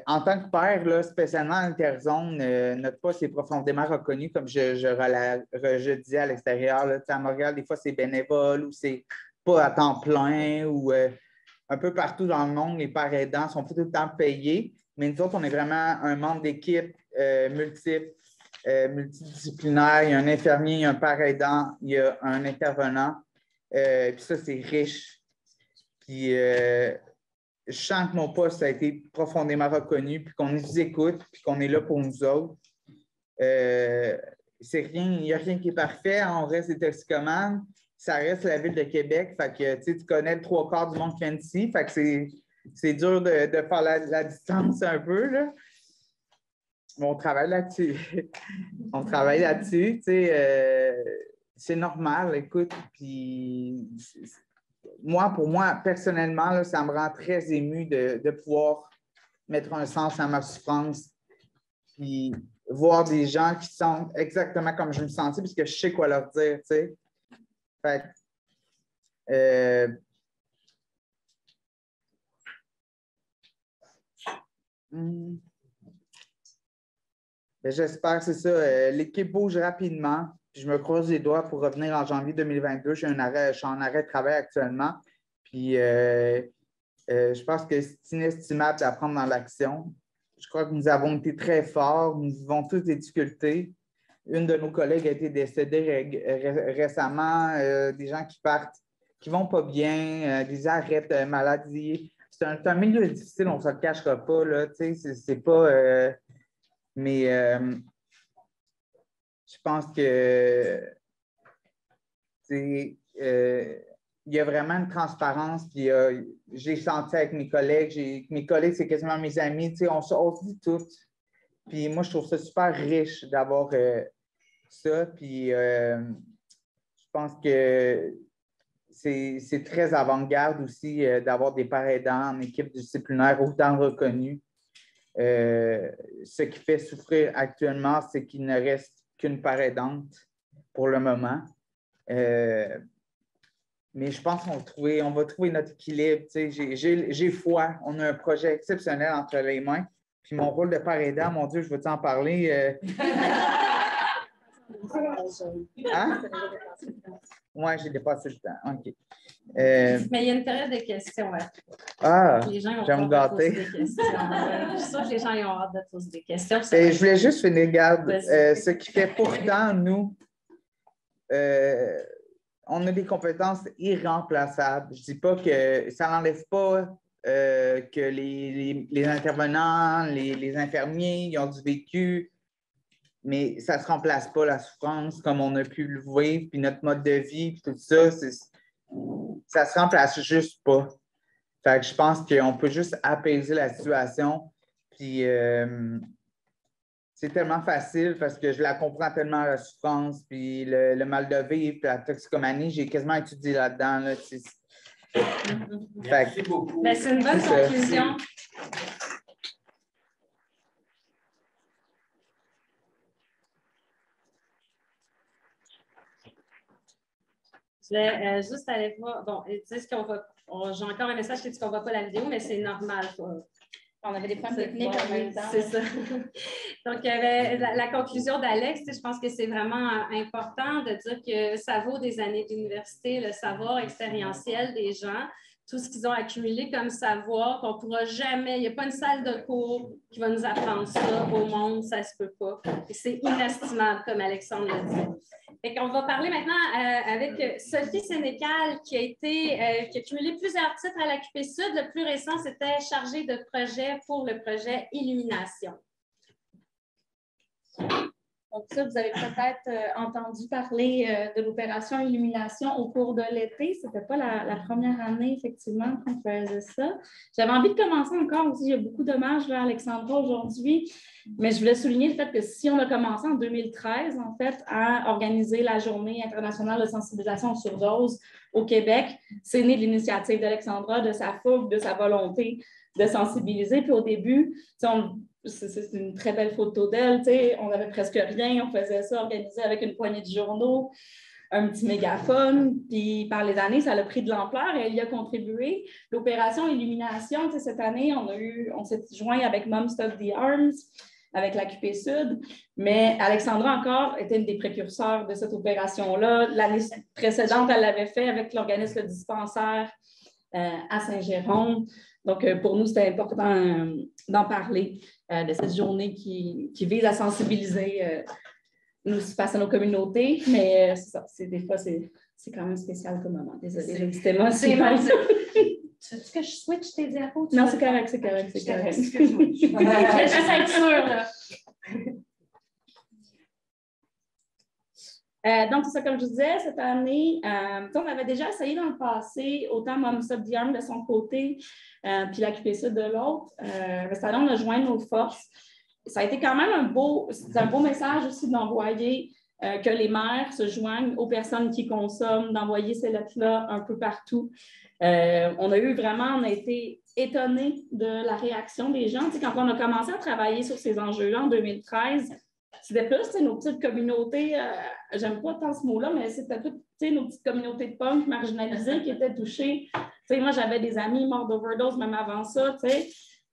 S3: en tant que père, là, spécialement en interzone, notre poste est profondément reconnu, comme je disais à l'extérieur. Là, à Montréal, des fois, c'est bénévole ou c'est pas à temps plein ou un peu partout dans le monde, les pères aidants sont tout le temps payés. Mais nous autres, on est vraiment un membre d'équipe multidisciplinaire. Il y a un infirmier, il y a un père aidant, il y a un intervenant. Puis ça, c'est riche. Puis je sens que mon poste a été profondément reconnu, puis qu'on nous écoute, puis qu'on est là pour nous autres. Il n'y a rien qui est parfait, on reste des toxicomanes, ça reste la ville de Québec. Fait que tu connais le 3/4 du monde qui vient d'ici. Fait que c'est dur de faire la distance un peu, là. Mais on travaille là-dessus. On travaille là-dessus. C'est normal, écoute. Puis pour moi, personnellement, là, ça me rend très ému de pouvoir mettre un sens à ma souffrance. Puis voir des gens qui sont exactement comme je me sentais, puisque je sais quoi leur dire, tu sais. Fait j'espère, c'est ça. L'équipe bouge rapidement. Puis je me croise les doigts pour revenir en janvier 2022. Je suis en arrêt de travail actuellement. Puis je pense que c'est inestimable d'apprendre dans l'action. Je crois que nous avons été très forts. Nous vivons tous des difficultés. Une de nos collègues a été décédée récemment. Des gens qui partent, qui ne vont pas bien, des arrêts de maladie. C'est un milieu difficile, on ne se le cachera pas. Là, c'est pas... mais je pense que il y a vraiment une transparence. Puis j'ai senti avec mes collègues. Mes collègues, c'est quasiment mes amis. On se dit tout. Puis moi, je trouve ça super riche d'avoir ça. Puis je pense que c'est très avant-garde aussi d'avoir des parents aidants en équipe disciplinaire autant reconnus. Ce qui fait souffrir actuellement, c'est qu'il ne reste qu'une part aidante pour le moment. Mais je pense qu'on va trouver notre équilibre. J'ai foi. On a un projet exceptionnel entre les mains. Puis mon rôle de parent aidant, mon Dieu, je veux t'en parler. Hein? Oui, j'ai dépassé le temps. OK.
S1: Mais il y a une période de questions.
S3: Les gens ont hâte de poser des questions.
S1: Je suis sûre que les gens ont hâte de poser des questions.
S3: Je voulais juste finir, regarde, ce qui fait pourtant, nous, on a des compétences irremplaçables. Je ne dis pas que ça n'enlève pas que les intervenants, les infirmiers, ils ont du vécu, mais ça ne se remplace pas la souffrance comme on a pu le vivre, puis notre mode de vie, puis tout ça, ça ne se remplace juste pas. Fait que je pense qu'on peut juste apaiser la situation, puis c'est tellement facile parce que je la comprends tellement, la souffrance, puis le mal de vivre, puis la toxicomanie, j'ai quasiment étudié là-dedans. Là,
S2: Merci beaucoup.
S1: Ben, c'est une bonne conclusion. Je vais juste aller voir. Bon, ils disent qu'on va. J'ai encore un message qui dit qu'on ne voit pas la vidéo, mais c'est normal.
S4: On avait des problèmes techniques en même temps.
S1: C'est ça. Donc, il y avait la conclusion d'Alex. Je pense que c'est vraiment important de dire que ça vaut des années d'université, le savoir expérientiel des gens, tout ce qu'ils ont accumulé comme savoir, qu'on ne pourra jamais, il n'y a pas une salle de cours qui va nous apprendre ça au monde, ça ne se peut pas. Et c'est inestimable, comme Alexandre l'a dit. On va parler maintenant avec Sophie Sénécal, qui a cumulé plusieurs titres à la QP Sud. Le plus récent, c'était chargée de projet pour le projet Illumination.
S4: Donc ça, vous avez peut-être entendu parler de l'opération Illumination au cours de l'été. Ce n'était pas la première année, effectivement, qu'on faisait ça. J'avais envie de commencer encore aussi. Il y a beaucoup d'hommages à Alexandra aujourd'hui, mais je voulais souligner le fait que si on a commencé en 2013, en fait, à organiser la Journée internationale de sensibilisation sur surdose au Québec, c'est né de l'initiative d'Alexandra, de sa fougue, de sa volonté de sensibiliser. Puis au début, c'est une très belle photo d'elle, on n'avait presque rien, on faisait ça organisé avec une poignée de journaux, un petit mégaphone, puis par les années, ça a pris de l'ampleur et elle y a contribué. L'opération Illumination, cette année, on s'est joint avec Moms Stop the Arms, avec la QP Sud, mais Alexandra encore était une des précurseurs de cette opération-là. L'année précédente, elle l'avait fait avec l'organisme Le Dispensaire à Saint-Jérôme. Donc, pour nous, c'était important d'en parler, de cette journée qui vise à sensibiliser nous face à nos communautés. Mais c'est ça, des fois, c'est quand même spécial comme moment. Désolée, j'ai dit tellement. Tu veux que je switch tes diapos?
S1: Non, c'est correct. Je voulais
S4: juste être sûre, là. Donc, c'est ça, comme je vous disais, cette année, on avait déjà essayé dans le passé, autant Moms of the Arm de son côté, puis la QPC de l'autre. Cette année, on a joint nos forces. Ça a été quand même un beau message aussi d'envoyer que les maires se joignent aux personnes qui consomment, d'envoyer ces lettres-là un peu partout. On a été étonnés de la réaction des gens. Quand on a commencé à travailler sur ces enjeux-là en 2013, c'était plus nos petites communautés, j'aime pas tant ce mot-là, mais c'était toutes nos petites communautés de punk marginalisées qui étaient touchées. Moi, j'avais des amis morts d'overdose même avant ça,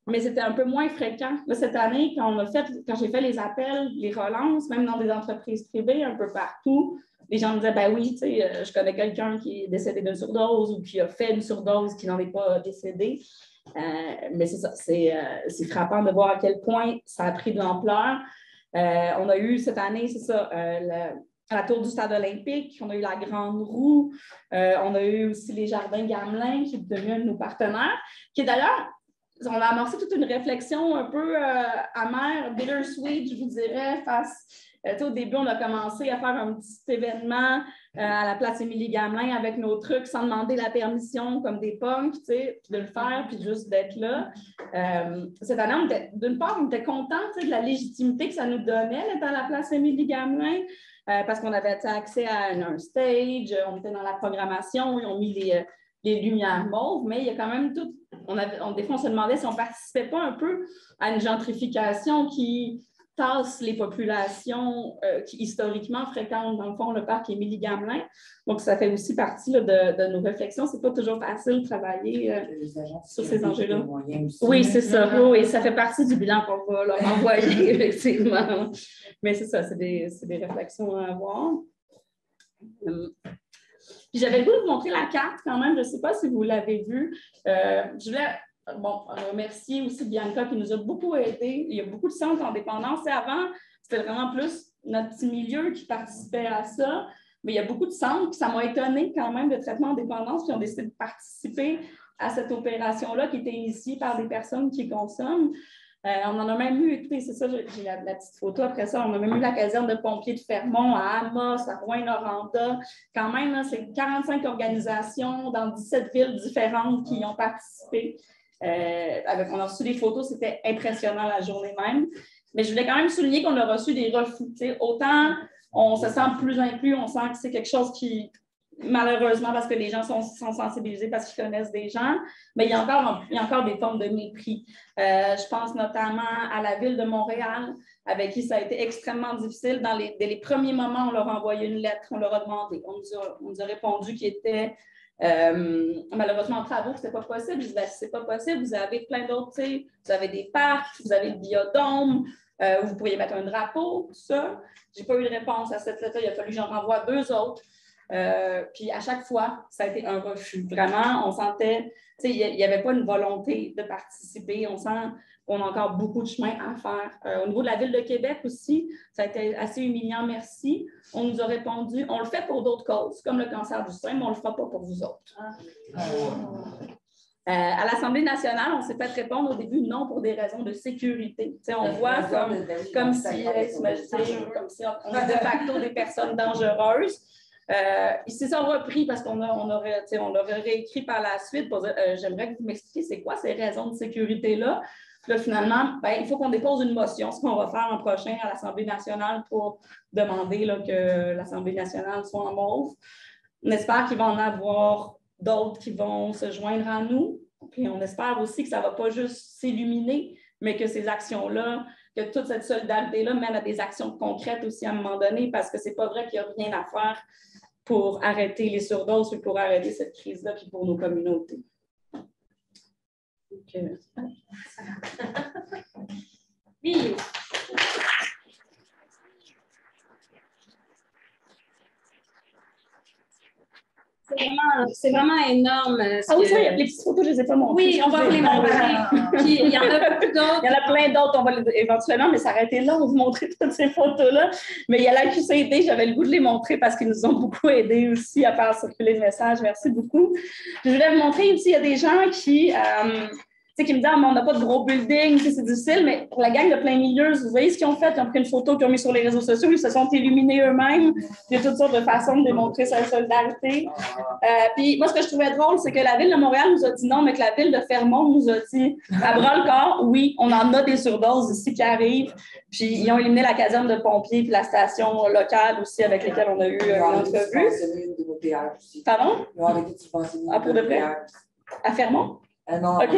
S4: mais c'était un peu moins fréquent. Là, cette année, quand j'ai fait les appels, les relances, même dans des entreprises privées, un peu partout, les gens me disaient, ben oui, je connais quelqu'un qui est décédé d'une surdose ou qui a fait une surdose qui n'en est pas décédé. Mais c'est ça, c'est frappant de voir à quel point ça a pris de l'ampleur. On a eu cette année, c'est ça, à la tour du stade olympique, on a eu la Grande Roue, on a eu aussi les Jardins Gamelin, qui est devenu un de nos partenaires, qui est d'ailleurs, on a amorcé toute une réflexion un peu amère, bittersweet, je vous dirais, au début, on a commencé à faire un petit événement à la place Émilie-Gamelin avec nos trucs sans demander la permission comme des punks, puis de le faire, puis juste d'être là. Cette année, d'une part, on était contents de la légitimité que ça nous donnait d'être à la place Émilie-Gamelin parce qu'on avait accès à un stage, on était dans la programmation, ils ont mis les lumières mauves, mais il y a quand même tout. Des fois, on se demandait si on ne participait pas un peu à une gentrification qui tasse les populations qui historiquement fréquentent, dans le fond, le parc Émilie-Gamelin. Donc, ça fait aussi partie là, de nos réflexions. Ce n'est pas toujours facile de travailler sur ces enjeux-là. Oui, c'est ça. Oui, ça fait partie du bilan qu'on va leur envoyer, effectivement. Mais c'est ça, c'est des réflexions à avoir. Puis j'avais le goût de vous montrer la carte quand même. Je ne sais pas si vous l'avez vue. Je voulais remercier aussi Bianca qui nous a beaucoup aidés. Il y a beaucoup de centres en dépendance. Avant, c'était vraiment plus notre petit milieu qui participait à ça. Mais il y a beaucoup de centres. Puis ça m'a étonnée quand même de traitement en dépendance qui ont décidé de participer à cette opération-là qui était initiée par des personnes qui consomment. On en a même eu, écoutez, c'est ça, j'ai la petite photo après ça, on a même eu la caserne de pompiers de Fermont à Amos, à Rouyn-Noranda. Quand même, c'est 45 organisations dans 17 villes différentes qui y ont participé. On a reçu des photos, c'était impressionnant la journée même. Mais je voulais quand même souligner qu'on a reçu des refus. Autant on se sent plus inclus, on sent que c'est quelque chose qui, malheureusement, parce que les gens sont sensibilisés parce qu'ils connaissent des gens, mais il y a encore des formes de mépris. Je pense notamment à la Ville de Montréal, avec qui ça a été extrêmement difficile. Dès les premiers moments, on leur a envoyé une lettre, on leur a demandé. On nous a répondu qu'il était malheureusement en travaux, c'était pas possible. Je disais, ben, c'est pas possible, vous avez plein d'autres, vous avez des parcs, vous avez le biodôme, vous pourriez mettre un drapeau, tout ça. Je n'ai pas eu de réponse à cette lettre, il a fallu que j'en renvoie 2 autres. Puis à chaque fois, ça a été un refus. Vraiment, on sentait, il n'y avait pas une volonté de participer. On sent qu'on a encore beaucoup de chemin à faire. Au niveau de la Ville de Québec aussi, ça a été assez humiliant, merci. On nous a répondu, on le fait pour d'autres causes, comme le cancer du sein, mais on ne le fera pas pour vous autres. À l'Assemblée nationale, on s'est fait répondre au début non pour des raisons de sécurité. On voit comme si on est de facto des personnes dangereuses. Ils se sont repris parce qu'on aurait réécrit par la suite pour dire j'aimerais que vous m'expliquiez c'est quoi ces raisons de sécurité-là. Là, finalement, il faut qu'on dépose une motion, ce qu'on va faire l'an prochain à l'Assemblée nationale pour demander là, que l'Assemblée nationale soit en mauve. On espère qu'il va en avoir d'autres qui vont se joindre à nous. Puis on espère aussi que ça ne va pas juste s'illuminer, mais que ces actions-là, que toute cette solidarité-là mène à des actions concrètes aussi à un moment donné, parce que ce n'est pas vrai qu'il n'y a rien à faire pour arrêter les surdoses et pour arrêter cette crise-là, puis pour nos communautés. Oui.
S1: C'est vraiment énorme.
S4: Ah oui, ça, les petites photos, je ne les ai pas montrées.
S1: Oui, on va vous les montrer. Puis il y en a beaucoup d'autres.
S4: Il y en a plein d'autres, on va éventuellement, mais ça aurait été long de vous montrer toutes ces photos-là. Mais il y a la QCD, j'avais le goût de les montrer parce qu'ils nous ont beaucoup aidés aussi à faire circuler le message. Merci beaucoup. Je voulais vous montrer aussi, il y a des gens qui qui me disent on n'a pas de gros building, c'est difficile, mais pour la gang de plein milieu, vous voyez ce qu'ils ont fait? Ils ont pris une photo qu'ils ont mis sur les réseaux sociaux, ils se sont illuminés eux-mêmes. Il y a toutes sortes de façons de démontrer sa solidarité. Puis moi, ce que je trouvais drôle, c'est que la Ville de Montréal nous a dit non, mais que la Ville de Fermont nous a dit à bras-le-corps, oui, on en a des surdoses ici qui arrivent. Puis ils ont éliminé la caserne de pompiers puis la station locale aussi avec lesquelles on a eu une entrevue. Pardon? Ah, pour de vrai? À Fermont?
S5: Non,
S4: OK.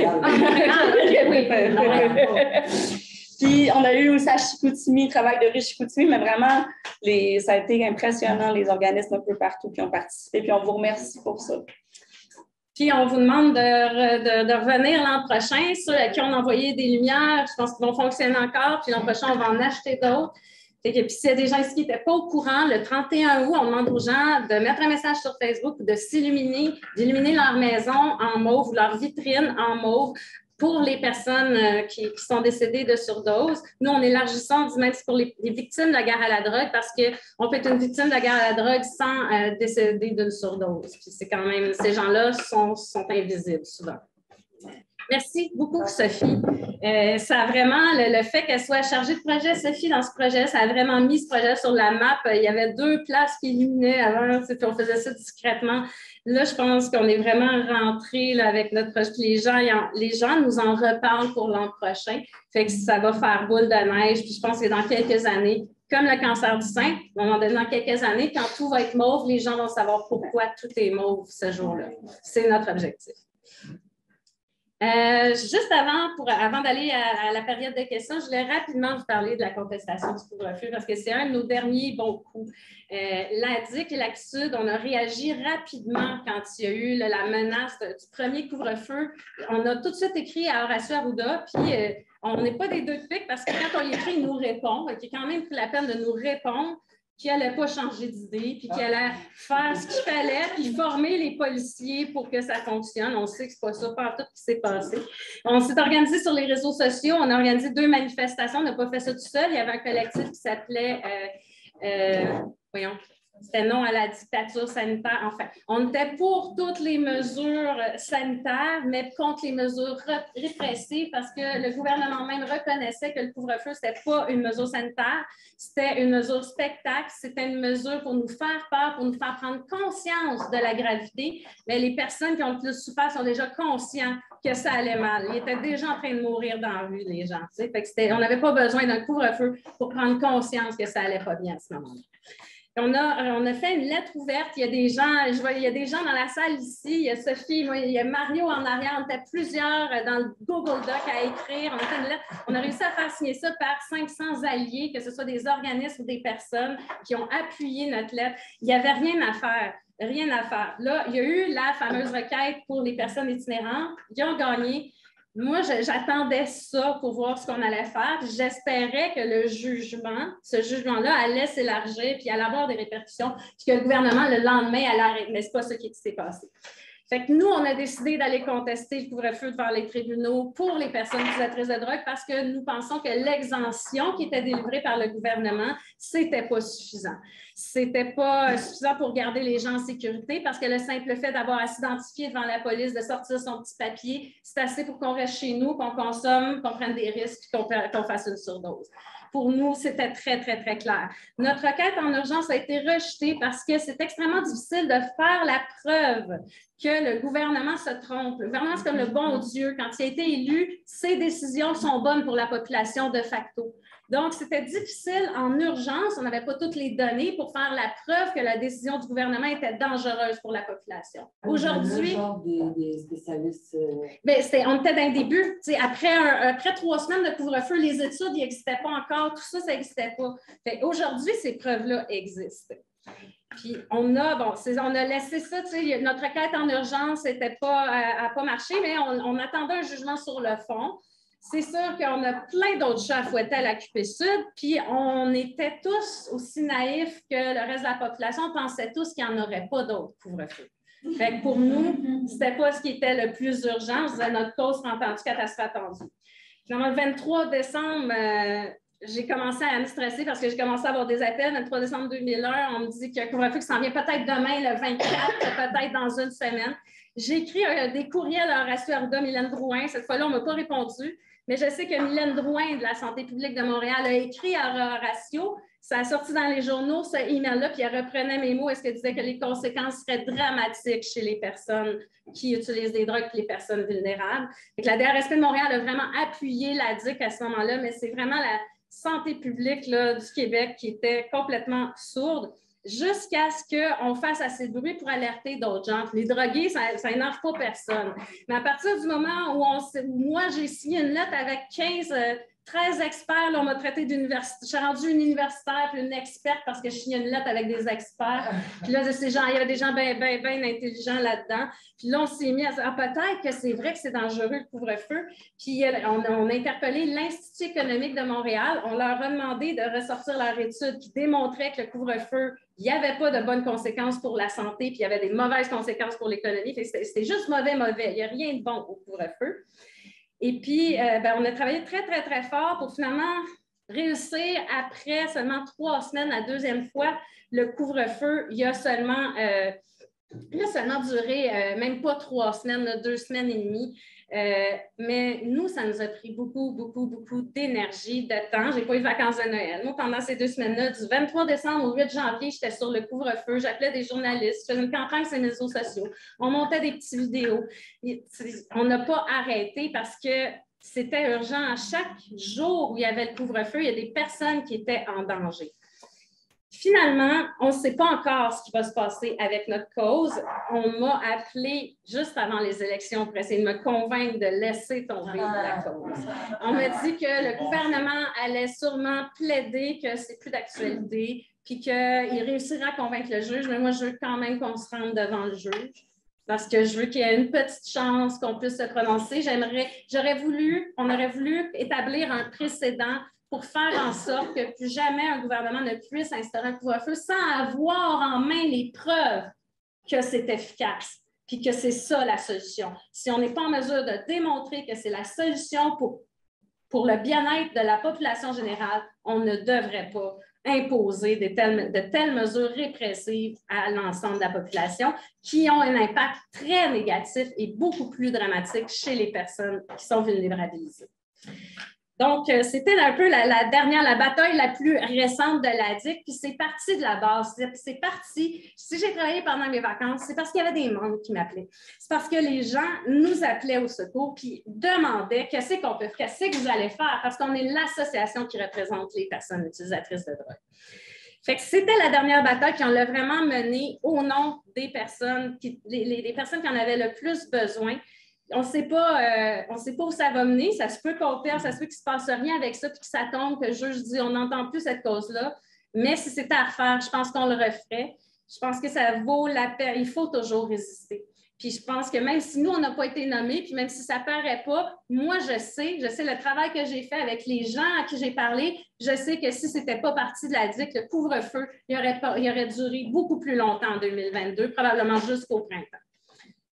S4: Puis, on a eu aussi à Chicoutimi, travail de rue Chicoutimi, mais vraiment, ça a été impressionnant, les organismes un peu partout qui ont participé, puis on vous remercie pour ça.
S1: Puis, on vous demande de revenir l'an prochain. Ceux à qui on a envoyé des lumières, je pense qu'ils vont fonctionner encore, puis l'an prochain, on va en acheter d'autres. Puis s'il y a des gens ici qui n'étaient pas au courant, le 31 août, on demande aux gens de mettre un message sur Facebook, d'illuminer leur maison en mauve ou leur vitrine en mauve pour les personnes qui sont décédées de surdose. Nous, on élargit ça, on dit même que c'est pour les victimes de la guerre à la drogue parce qu'on peut être une victime de la guerre à la drogue sans décéder d'une surdose. Puis c'est quand même, ces gens-là sont invisibles souvent. Merci beaucoup, Sophie. Ça a vraiment, le fait qu'elle soit chargée de projet, Sophie, dans ce projet, ça a vraiment mis ce projet sur la map. Il y avait 2 places qui illuminaient avant, puis on faisait ça discrètement. Là, je pense qu'on est vraiment rentré avec notre projet. Les gens nous en reparlent pour l'an prochain. Fait que ça va faire boule de neige. Puis je pense que dans quelques années, comme le cancer du sein, à un moment donné, dans quelques années, quand tout va être mauve, les gens vont savoir pourquoi tout est mauve ce jour-là. C'est notre objectif. Juste avant d'aller à la période de questions, je voulais rapidement vous parler de la contestation du couvre-feu parce que c'est un de nos derniers bons coups. L'ADIC et l'ACSUD, on a réagi rapidement quand il y a eu la menace du premier couvre-feu. On a tout de suite écrit à Horacio Arruda, puis on n'est pas des deux de pique parce que quand on y écrit, il nous répond. Il a quand même pris la peine de nous répondre, qui n'allait pas changer d'idée, puis qui allait faire ce qu'il fallait, puis former les policiers pour que ça fonctionne. On sait que ce n'est pas ça, pas tout ce qui s'est passé. On s'est organisé sur les réseaux sociaux, on a organisé 2 manifestations, on n'a pas fait ça tout seul. Il y avait un collectif qui s'appelait, c'était non à la dictature sanitaire. Enfin, on était pour toutes les mesures sanitaires, mais contre les mesures répressives parce que le gouvernement même reconnaissait que le couvre-feu, ce n'était pas une mesure sanitaire, c'était une mesure spectacle, c'était une mesure pour nous faire peur, pour nous faire prendre conscience de la gravité. Mais les personnes qui ont le plus souffert sont déjà conscients que ça allait mal. Ils étaient déjà en train de mourir dans la rue, les gens. Fait que on n'avait pas besoin d'un couvre-feu pour prendre conscience que ça allait pas bien à ce moment-là. On a fait une lettre ouverte. Il y a des gens dans la salle ici. Il y a Sophie, il y a Mario en arrière. On était plusieurs dans le Google Doc à écrire. On a fait une lettre. On a réussi à faire signer ça par 500 alliés, que ce soit des organismes ou des personnes qui ont appuyé notre lettre. Il n'y avait rien à faire. Rien à faire. Là, il y a eu la fameuse requête pour les personnes itinérantes. Ils ont gagné. Moi, j'attendais ça pour voir ce qu'on allait faire. J'espérais que ce jugement-là allait s'élargir puis allait avoir des répercussions, puis que le gouvernement, le lendemain, allait arrêter. Mais ce n'est pas ça qui s'est passé. Fait que nous, on a décidé d'aller contester le couvre-feu devant les tribunaux pour les personnes utilisatrices de drogue parce que nous pensons que l'exemption qui était délivrée par le gouvernement, ce n'était pas suffisant. Ce n'était pas suffisant pour garder les gens en sécurité parce que le simple fait d'avoir à s'identifier devant la police, de sortir son petit papier, c'est assez pour qu'on reste chez nous, qu'on consomme, qu'on prenne des risques, qu'on fasse une surdose. Pour nous, c'était très, très, très clair. Notre requête en urgence a été rejetée parce que c'est extrêmement difficile de faire la preuve que le gouvernement se trompe. Le gouvernement, c'est comme le bon Dieu. Quand il a été élu, ses décisions sont bonnes pour la population de facto. Donc, c'était difficile en urgence. On n'avait pas toutes les données pour faire la preuve que la décision du gouvernement était dangereuse pour la population. Aujourd'hui,
S5: des spécialistes.
S1: Bien, on était dans le début. Après 3 semaines de couvre-feu, les études n'existaient pas encore. Tout ça, ça n'existait pas. Aujourd'hui, ces preuves-là existent. Puis, on a laissé ça. Notre requête en urgence n'a pas marché, mais on attendait un jugement sur le fond. C'est sûr qu'on a plein d'autres chats à fouetter à la QP Sud, puis on était tous aussi naïfs que le reste de la population. On pensait tous qu'il n'y en aurait pas d'autres couvre-feux. Fait que pour nous, ce n'était pas ce qui était le plus urgent. On disait notre cause sera entendue, catastrophe attendue. Le 23 décembre, j'ai commencé à me stresser parce que j'ai commencé à avoir des appels. Le 23 décembre 2001, on me dit qu'il y a un couvre-feu qui s'en vient peut-être demain, le 24, peut-être dans une semaine. J'ai écrit des courriels à Horacio Arruda, Mylène Drouin. Cette fois-là, on ne m'a pas répondu. Mais je sais que Mylène Drouin de la Santé publique de Montréal a écrit à Horacio. Ça a sorti dans les journaux, ce email-là, puis elle reprenait mes mots. Est-ce qu'elle disait que les conséquences seraient dramatiques chez les personnes qui utilisent des drogues et les personnes vulnérables? Donc, la DRSP de Montréal a vraiment appuyé la DIC à ce moment-là, mais c'est vraiment la santé publique là, du Québec qui était complètement sourde jusqu'à ce qu'on fasse assez de bruit pour alerter d'autres gens. Les drogués, ça n'énerve pas personne. Mais à partir du moment où moi, j'ai signé une lettre avec 13 experts, là, on m'a traité d'université. Je suis rendue une universitaire puis une experte parce que je signais une lettre avec des experts. Puis là, il y avait des gens bien intelligents là-dedans. Puis là, on s'est mis à dire, peut-être que c'est vrai que c'est dangereux le couvre-feu. Puis on a interpellé l'Institut économique de Montréal. On leur a demandé de ressortir leur étude qui démontrait que le couvre-feu, il n'y avait pas de bonnes conséquences pour la santé, puis il y avait des mauvaises conséquences pour l'économie. C'était juste mauvais. Il n'y a rien de bon au couvre-feu. Et puis, on a travaillé très, très, très fort pour finalement réussir, après seulement 3 semaines, la deuxième fois, le couvre-feu, il a seulement duré même pas 3 semaines, là, 2 semaines et demie. Mais nous, ça nous a pris beaucoup, beaucoup, beaucoup d'énergie, de temps. Je n'ai pas eu de vacances de Noël. Moi, pendant ces 2 semaines-là, du 23 décembre au 8 janvier, j'étais sur le couvre-feu. J'appelais des journalistes. Je faisais une campagne sur les réseaux sociaux. On montait des petites vidéos. On n'a pas arrêté parce que c'était urgent. À chaque jour où il y avait le couvre-feu, il y a des personnes qui étaient en danger. Finalement, on ne sait pas encore ce qui va se passer avec notre cause. On m'a appelé juste avant les élections pour essayer de me convaincre de laisser tomber la cause. On m'a dit que le gouvernement allait sûrement plaider que c'est plus d'actualité, puis qu'il réussirait à convaincre le juge, mais moi, je veux quand même qu'on se rende devant le juge parce que je veux qu'il y ait une petite chance qu'on puisse se prononcer. On aurait voulu établir un précédent pour faire en sorte que plus jamais un gouvernement ne puisse instaurer un couvre-feu sans avoir en main les preuves que c'est efficace, puis que c'est ça la solution. Si on n'est pas en mesure de démontrer que c'est la solution pour le bien-être de la population générale, on ne devrait pas imposer de telles mesures répressives à l'ensemble de la population qui ont un impact très négatif et beaucoup plus dramatique chez les personnes qui sont vulnérabilisées. Donc, c'était un peu la bataille la plus récente de la DIC, puis c'est parti de la base. C'est parti, si j'ai travaillé pendant mes vacances, c'est parce qu'il y avait des membres qui m'appelaient. C'est parce que les gens nous appelaient au secours, puis demandaient qu'est-ce qu'on peut faire, qu'est-ce que vous allez faire, parce qu'on est l'association qui représente les personnes utilisatrices de drogue. Fait que c'était la dernière bataille, puis on l'a vraiment menée au nom des personnes, les personnes qui en avaient le plus besoin. On ne sait pas où ça va mener. Ça se peut qu'on perde, ça se peut qu'il ne se passe rien avec ça, puis que ça tombe, que le juge dit on n'entend plus cette cause-là. Mais si c'était à refaire, je pense qu'on le referait. Je pense que ça vaut la peine. Il faut toujours résister. Puis je pense que même si nous, on n'a pas été nommés, puis même si ça ne paraît pas, moi, je sais le travail que j'ai fait avec les gens à qui j'ai parlé, je sais que si ce n'était pas parti de la DIC, le couvre-feu, il aurait duré beaucoup plus longtemps en 2022, probablement jusqu'au printemps.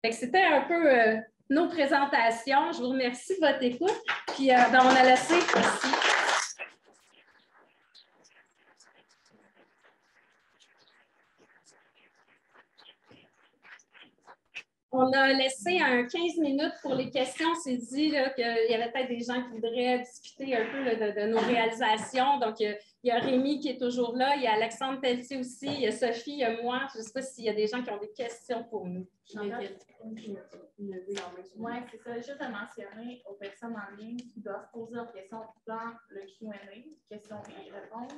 S1: Fait que c'était un peu nos présentations. Je vous remercie de votre écoute. Puis on a laissé ici. On a laissé 15 minutes pour les questions. On s'est dit qu'il y avait peut-être des gens qui voudraient discuter un peu de nos réalisations. Donc, il y a Rémi qui est toujours là. Il y a Alexandre Pelletier aussi. Il y a Sophie, il y a moi. Je ne sais pas s'il y a des gens qui ont des questions pour nous.
S4: Oui, c'est ça. Juste à mentionner aux personnes en ligne qui doivent poser leurs questions dans le Q&A, questions et réponses,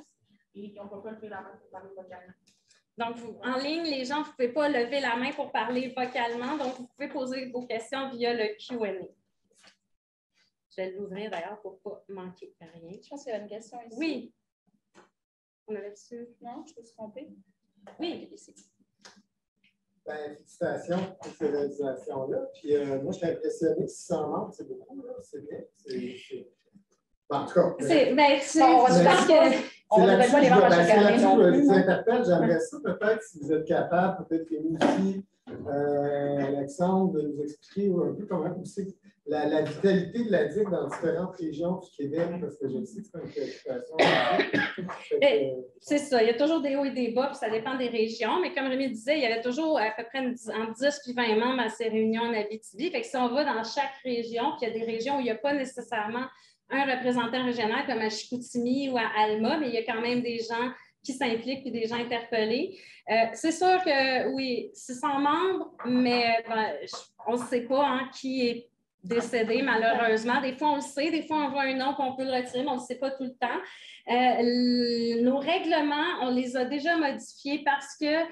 S4: et qui n'ont pas levé la main pour parler vocalement.
S1: Donc, en ligne, les gens, vous ne pouvez pas lever la main pour parler vocalement. Donc, vous pouvez poser vos questions via le Q&A. Je vais l'ouvrir d'ailleurs pour ne pas manquer rien.
S4: Je pense qu'il y a une question ici.
S1: Oui. On avait dessus.
S4: Non, je peux se tromper.
S1: Oui, ici.
S6: Ben, félicitations pour ces réalisations-là. Puis moi, je suis impressionné. 600 membres, c'est beaucoup, là. C'est bien. En tout cas.
S1: Je pense que.
S6: On ne devrait pas les vendre à chaque année. Je vous interpelle. J'aimerais ça peut-être, si vous êtes capable, peut-être que nous aussi, Alexandre, de nous expliquer un peu comment aussi la vitalité de la digue dans différentes régions du Québec, parce que je sais que c'est une préoccupation.
S1: C'est ça, il y a toujours des hauts et des bas, puis ça dépend des régions, mais comme Rémi disait, il y avait toujours à peu près entre 10 et 20 membres à ces réunions en Abitibi. Fait que si on va dans chaque région, puis il y a des régions où il n'y a pas nécessairement un représentant régional comme à Chicoutimi ou à Alma, mais il y a quand même des gens qui s'impliquent et des gens interpellés. C'est sûr que, oui, 600 membres, mais on ne sait pas qui est décédé, malheureusement. Des fois, on le sait, des fois, on voit un nom qu'on peut le retirer, mais on ne le sait pas tout le temps. Nos règlements, on les a déjà modifiés parce que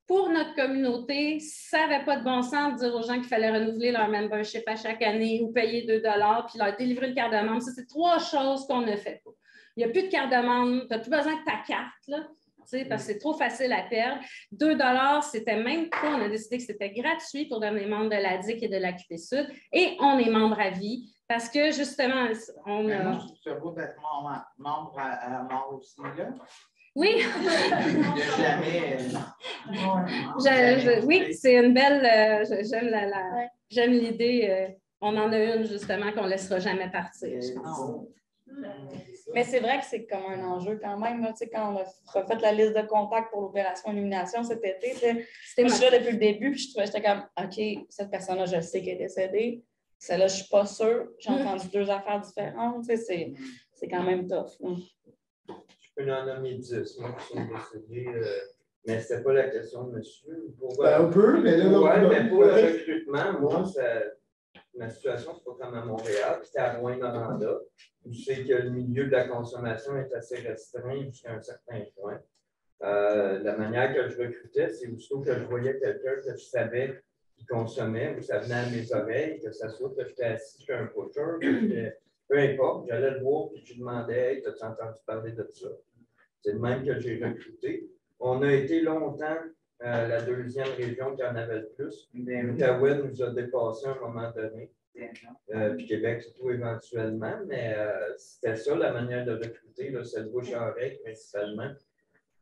S1: pour notre communauté, ça n'avait pas de bon sens de dire aux gens qu'il fallait renouveler leur membership à chaque année ou payer 2 $ puis leur délivrer une carte de membre. Ça, c'est 3 choses qu'on ne fait pas. Il n'y a plus de carte de membre, tu n'as plus besoin de ta carte, là, parce que c'est trop facile à perdre. 2 $, c'était même pas, on a décidé que c'était gratuit pour devenir membre de la DIC et de l'AQP Sud, et on est membre à vie, parce que justement, on a...
S3: Moi, je trouve ça beau d'être membre à mort aussi, là.
S1: Oui!
S3: Oui,
S1: c'est une belle... j'aime l'idée. On en a une, justement, qu'on ne laissera jamais partir.
S4: Mais c'est vrai que c'est comme un enjeu quand même. Là, quand on a refait la liste de contacts pour l'opération Illumination cet été, moi, je suis là depuis le début, puis j'étais comme, OK, cette personne-là, je sais qu'elle est décédée. Celle-là, je ne suis pas sûre. J'ai entendu 2 affaires différentes. C'est quand même tough.
S2: Je peux en nommer 10, moi, qui sont décédés. Mais ce n'était pas la question de monsieur.
S6: Un peu, mais là,
S2: mais pour le recrutement, moi, ma situation, c'est pas comme à Montréal, c'était à Rouyn-Noranda, où c'est que le milieu de la consommation est assez restreint jusqu'à un certain point. La manière que je recrutais, c'est aussitôt que je voyais quelqu'un que je savais qui consommait, ou ça venait à mes oreilles, que ça soit que j'étais assis chez un pusher, peu importe, j'allais le voir et je lui demandais, hey, as-tu entendu parler de ça? C'est le même que j'ai recruté. On a été longtemps la deuxième région qui en avait le plus. L'Outaouais nous a dépassé à un moment donné. Puis Québec, surtout éventuellement, mais c'était ça la manière de recruter, c'est le bouche à oreille principalement.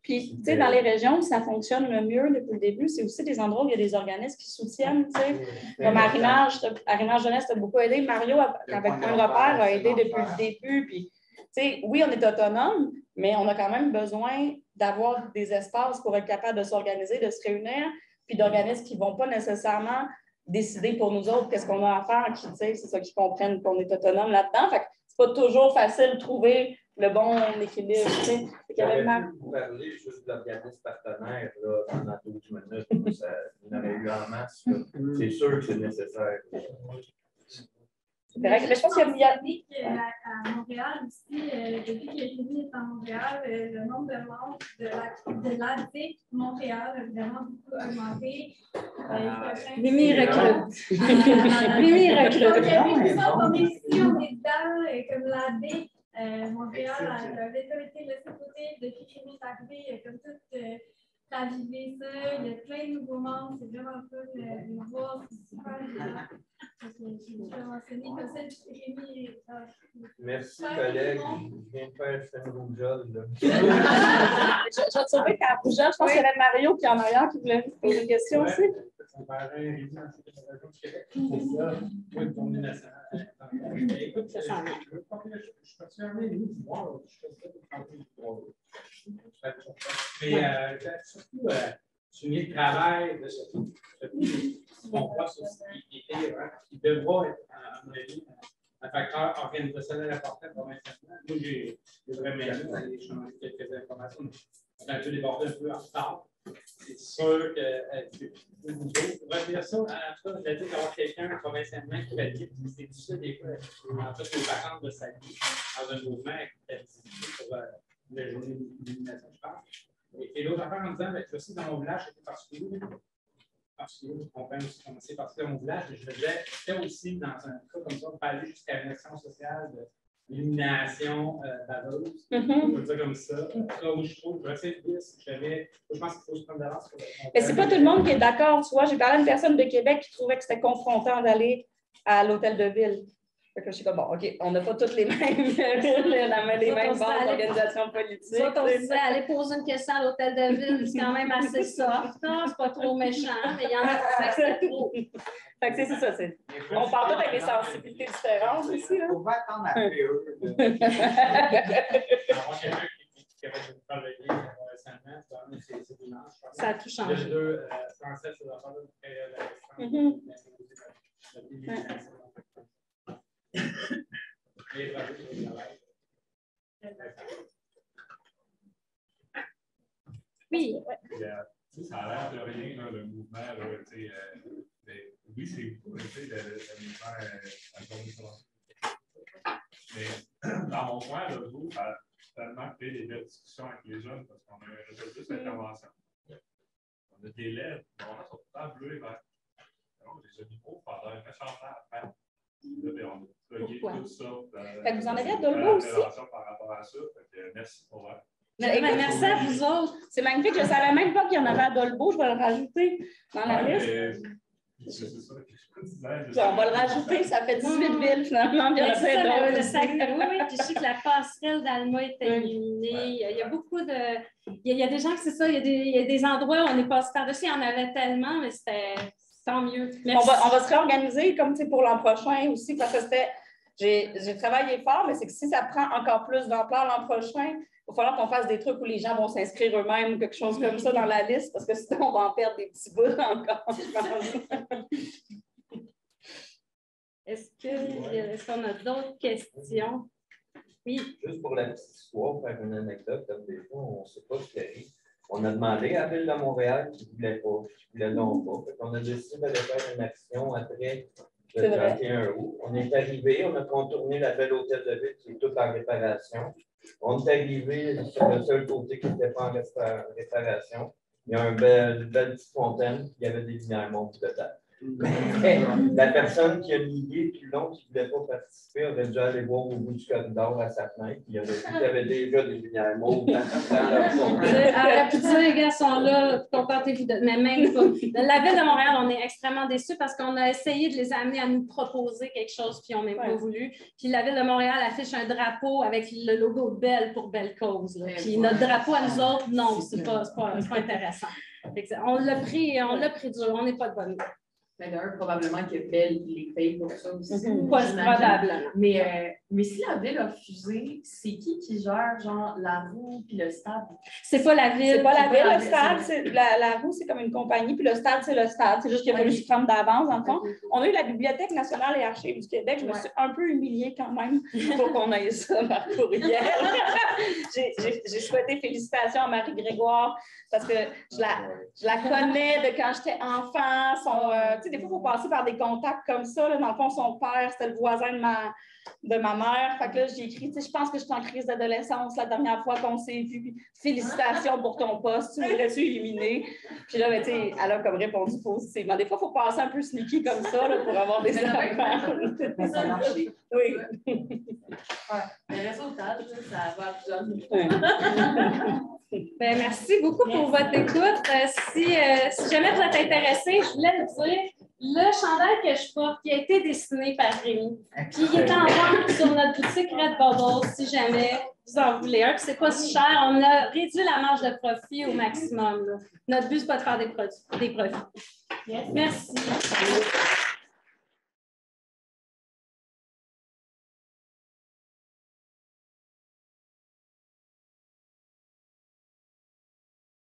S4: Puis, tu sais, dans les régions où ça fonctionne le mieux depuis le début, c'est aussi des endroits où il y a des organismes qui soutiennent, tu sais. Comme Arimage Jeunesse t'a beaucoup aidé. Mario, avec Point de repère, a aidé depuis le début. Puis, tu sais, oui, on est autonome, mais on a quand même besoin d'avoir des espaces pour être capable de s'organiser, de se réunir, puis d'organismes qui ne vont pas nécessairement décider pour nous autres qu'est-ce qu'on a à faire, qui, tu sais, c'est ça, qui comprennent qu'on est autonome là-dedans. Fait que c'est pas toujours facile de trouver le bon équilibre. Tu sais.
S2: J'aurais pu parler juste de l'organisme partenaire là, pendant 12 minutes. Ça, il y en aurait eu en masse. C'est sûr que c'est nécessaire.
S4: C'est vrai que je pense qu'il y a
S7: à Montréal aussi, depuis que Rémi est à Montréal, le nombre de membres de l'ADIC Montréal a vraiment beaucoup augmenté.
S1: Rémi recrute. Rémi recrute.
S7: On est ici, on est dedans, comme l'ADIC. Montréal avait été laissé de côté depuis que Rémi est arrivé. Il y a comme tout ravivé ça. Il y a plein de nouveaux membres. C'est vraiment cool de nous voir. C'est super bien.
S2: Merci, collègue. Je viens de faire un rougeole.
S4: Je vais te sauver qu'à rougeole, je pense qu'il y avait Mario qui est en arrière qui voulait vous poser une question aussi.
S8: Mon père est résident dans la région du Québec. C'est ça. Oui, le tournée nationale. Écoute, je suis parti en ligne, je fais ça pour mais surtout, souligner le travail de mon poste aussi, qui devra être, à mon avis, un facteur organisationnel important provincialement. Moi, j'ai vraiment aimé changer quelques informations. On a un peu débordé un peu en retard. C'est sûr que pour retenir ça, en tout cas, je vais dire d'avoir quelqu'un provincialement qui va dire que c'est difficile des fois, en fait, les vacances de sa vie dans un mouvement avec l'activité pour la journée d'illumination, je pense. Et l'autre affaire en disant, je sais dans mon village, c'était particulier. Je comprends aussi comment c'est particulier dans mon village. J'étais aussi dans un cas comme ça, on peut aller jusqu'à une action sociale d'illumination baveuse. On peut dire comme ça. Là où je trouve, je pense qu'il faut se prendre d'avance.
S4: Mais c'est pas tout le monde qui est d'accord. Tu vois, j'ai parlé à une personne de Québec qui trouvait que c'était confrontant d'aller à l'hôtel de ville.
S9: Fait que je suis comme, bon, OK, on n'a pas toutes les mêmes, les mêmes bases d'organisation politique.
S1: On se disait, aller poser une question à l'hôtel de ville, c'est quand même assez soft, c'est pas trop méchant, mais il y en a qui c'est trop.
S9: Fait que c'est ça. On parle tous avec des sensibilités différentes aussi. Là.
S3: On va attendre à PE.
S8: Qui avait travaillé récemment, c'est dimanche.
S1: Ça a tout changé.
S8: Les deux Français, c'est l'affaire
S1: Oui.
S10: Ça a l'air de rien, là, le mouvement. Là, oui, c'est cool, le mouvement à gauche. Mais dans mon coin, là, vous, ça a tellement fait des belles discussions avec les jeunes parce qu'on a plus d'intervention. On a des lettres, on sont tout le temps bleus et verts. Les animaux pendant une méchante après. On a plugué tout ça.
S9: Vous en avez à Dolbeau aussi?
S10: Par rapport à ça. Merci pour ça.
S1: Merci à vous autres.
S9: C'est magnifique. Je ne savais même pas qu'il y en avait à Dolbeau. Je vais le rajouter dans la liste. On va le rajouter. Ça fait 18 villes finalement.
S1: Oui, puis je sais que la passerelle d'Alma était illuminée. Il y a beaucoup de... Il y a des gens que c'est ça. Il y a des endroits où on est passé par-dessus. Il y en avait tellement, mais c'était tant mieux. On
S9: va se réorganiser comme pour l'an prochain aussi parce que c'était... J'ai travaillé fort, mais c'est que si ça prend encore plus d'ampleur l'an prochain, il va falloir qu'on fasse des trucs où les gens vont s'inscrire eux-mêmes ou quelque chose comme ça dans la liste, parce que sinon, on va en perdre des petits bouts encore, je pense.
S1: Est-ce qu'on a d'autres questions? Oui.
S2: Juste pour la petite histoire, faire une anecdote, comme des fois, on ne sait pas ce qui arrive. On a demandé à la Ville de Montréal qui ne voulait pas, qui ne voulait donc pas. On a décidé d'aller faire une action après le 31 août. On est arrivé, on a contourné la belle hôtel de ville qui est toute en réparation. On est arrivé sur le seul côté qui n'était pas en réparation. Il y a une belle petite fontaine, il y avait des lumières montes dedans. La personne qui a lié tout le long, qui ne voulait pas participer, aurait dû aller voir au bout du corridor à sa fenêtre. Il y avait déjà des lumières montes dans leur fontaine.
S1: Elle aurait pu dire, les gars sont là, contentez-vous de. Mais même pas. La Ville de Montréal, on est extrêmement déçus parce qu'on a essayé de les amener à nous proposer quelque chose, puis on n'a pas voulu. Puis la Ville de Montréal affiche un drapeau avec le logo de Belle pour Belle Cause. Là. Puis notre drapeau à nous autres, non, c'est pas intéressant. On l'a pris dur, on n'est pas de bonne humeur.
S5: D'ailleurs, probablement que Belle les paye pour ça aussi.
S1: Probablement.
S5: Mais si la ville a refusé, c'est qui gère genre la roue puis le stade?
S1: C'est pas la ville.
S9: C'est pas la ville, le stade. La roue, c'est comme une compagnie, puis le stade, c'est le stade. C'est juste qu'il a fallu se prendre d'avance, dans le fond. On a eu la Bibliothèque nationale et Archives du Québec. Je me suis un peu humiliée quand même pour qu'on ait ça par courriel. J'ai souhaité félicitations à Marie-Grégoire parce que je la connais de quand j'étais enfant. Des fois, il faut passer par des contacts comme ça. Là. Dans le fond, son père, c'était le voisin de ma mère. Fait que là, j'ai écrit, je pense que je suis en crise d'adolescence la dernière fois qu'on s'est vu. Puis, félicitations pour ton poste. Tu voudrais-tu éliminer? Puis là, elle a comme répondu positivement. Des fois, il faut passer un peu sneaky comme ça là, pour avoir des affaires.
S5: Ça a marché.
S9: Oui.
S5: Le résultat, ça va plusieurs.
S1: Merci beaucoup pour votre écoute. Si jamais vous êtes intéressés, je voulais vous dire le chandail que je porte, qui a été dessiné par Rémi. Puis il est en vente sur notre boutique Red Bubble, si jamais vous en voulez un. Puis c'est pas si cher. On a réduit la marge de profit au maximum. Là. Notre but, c'est pas de faire des profits. Yes. Merci.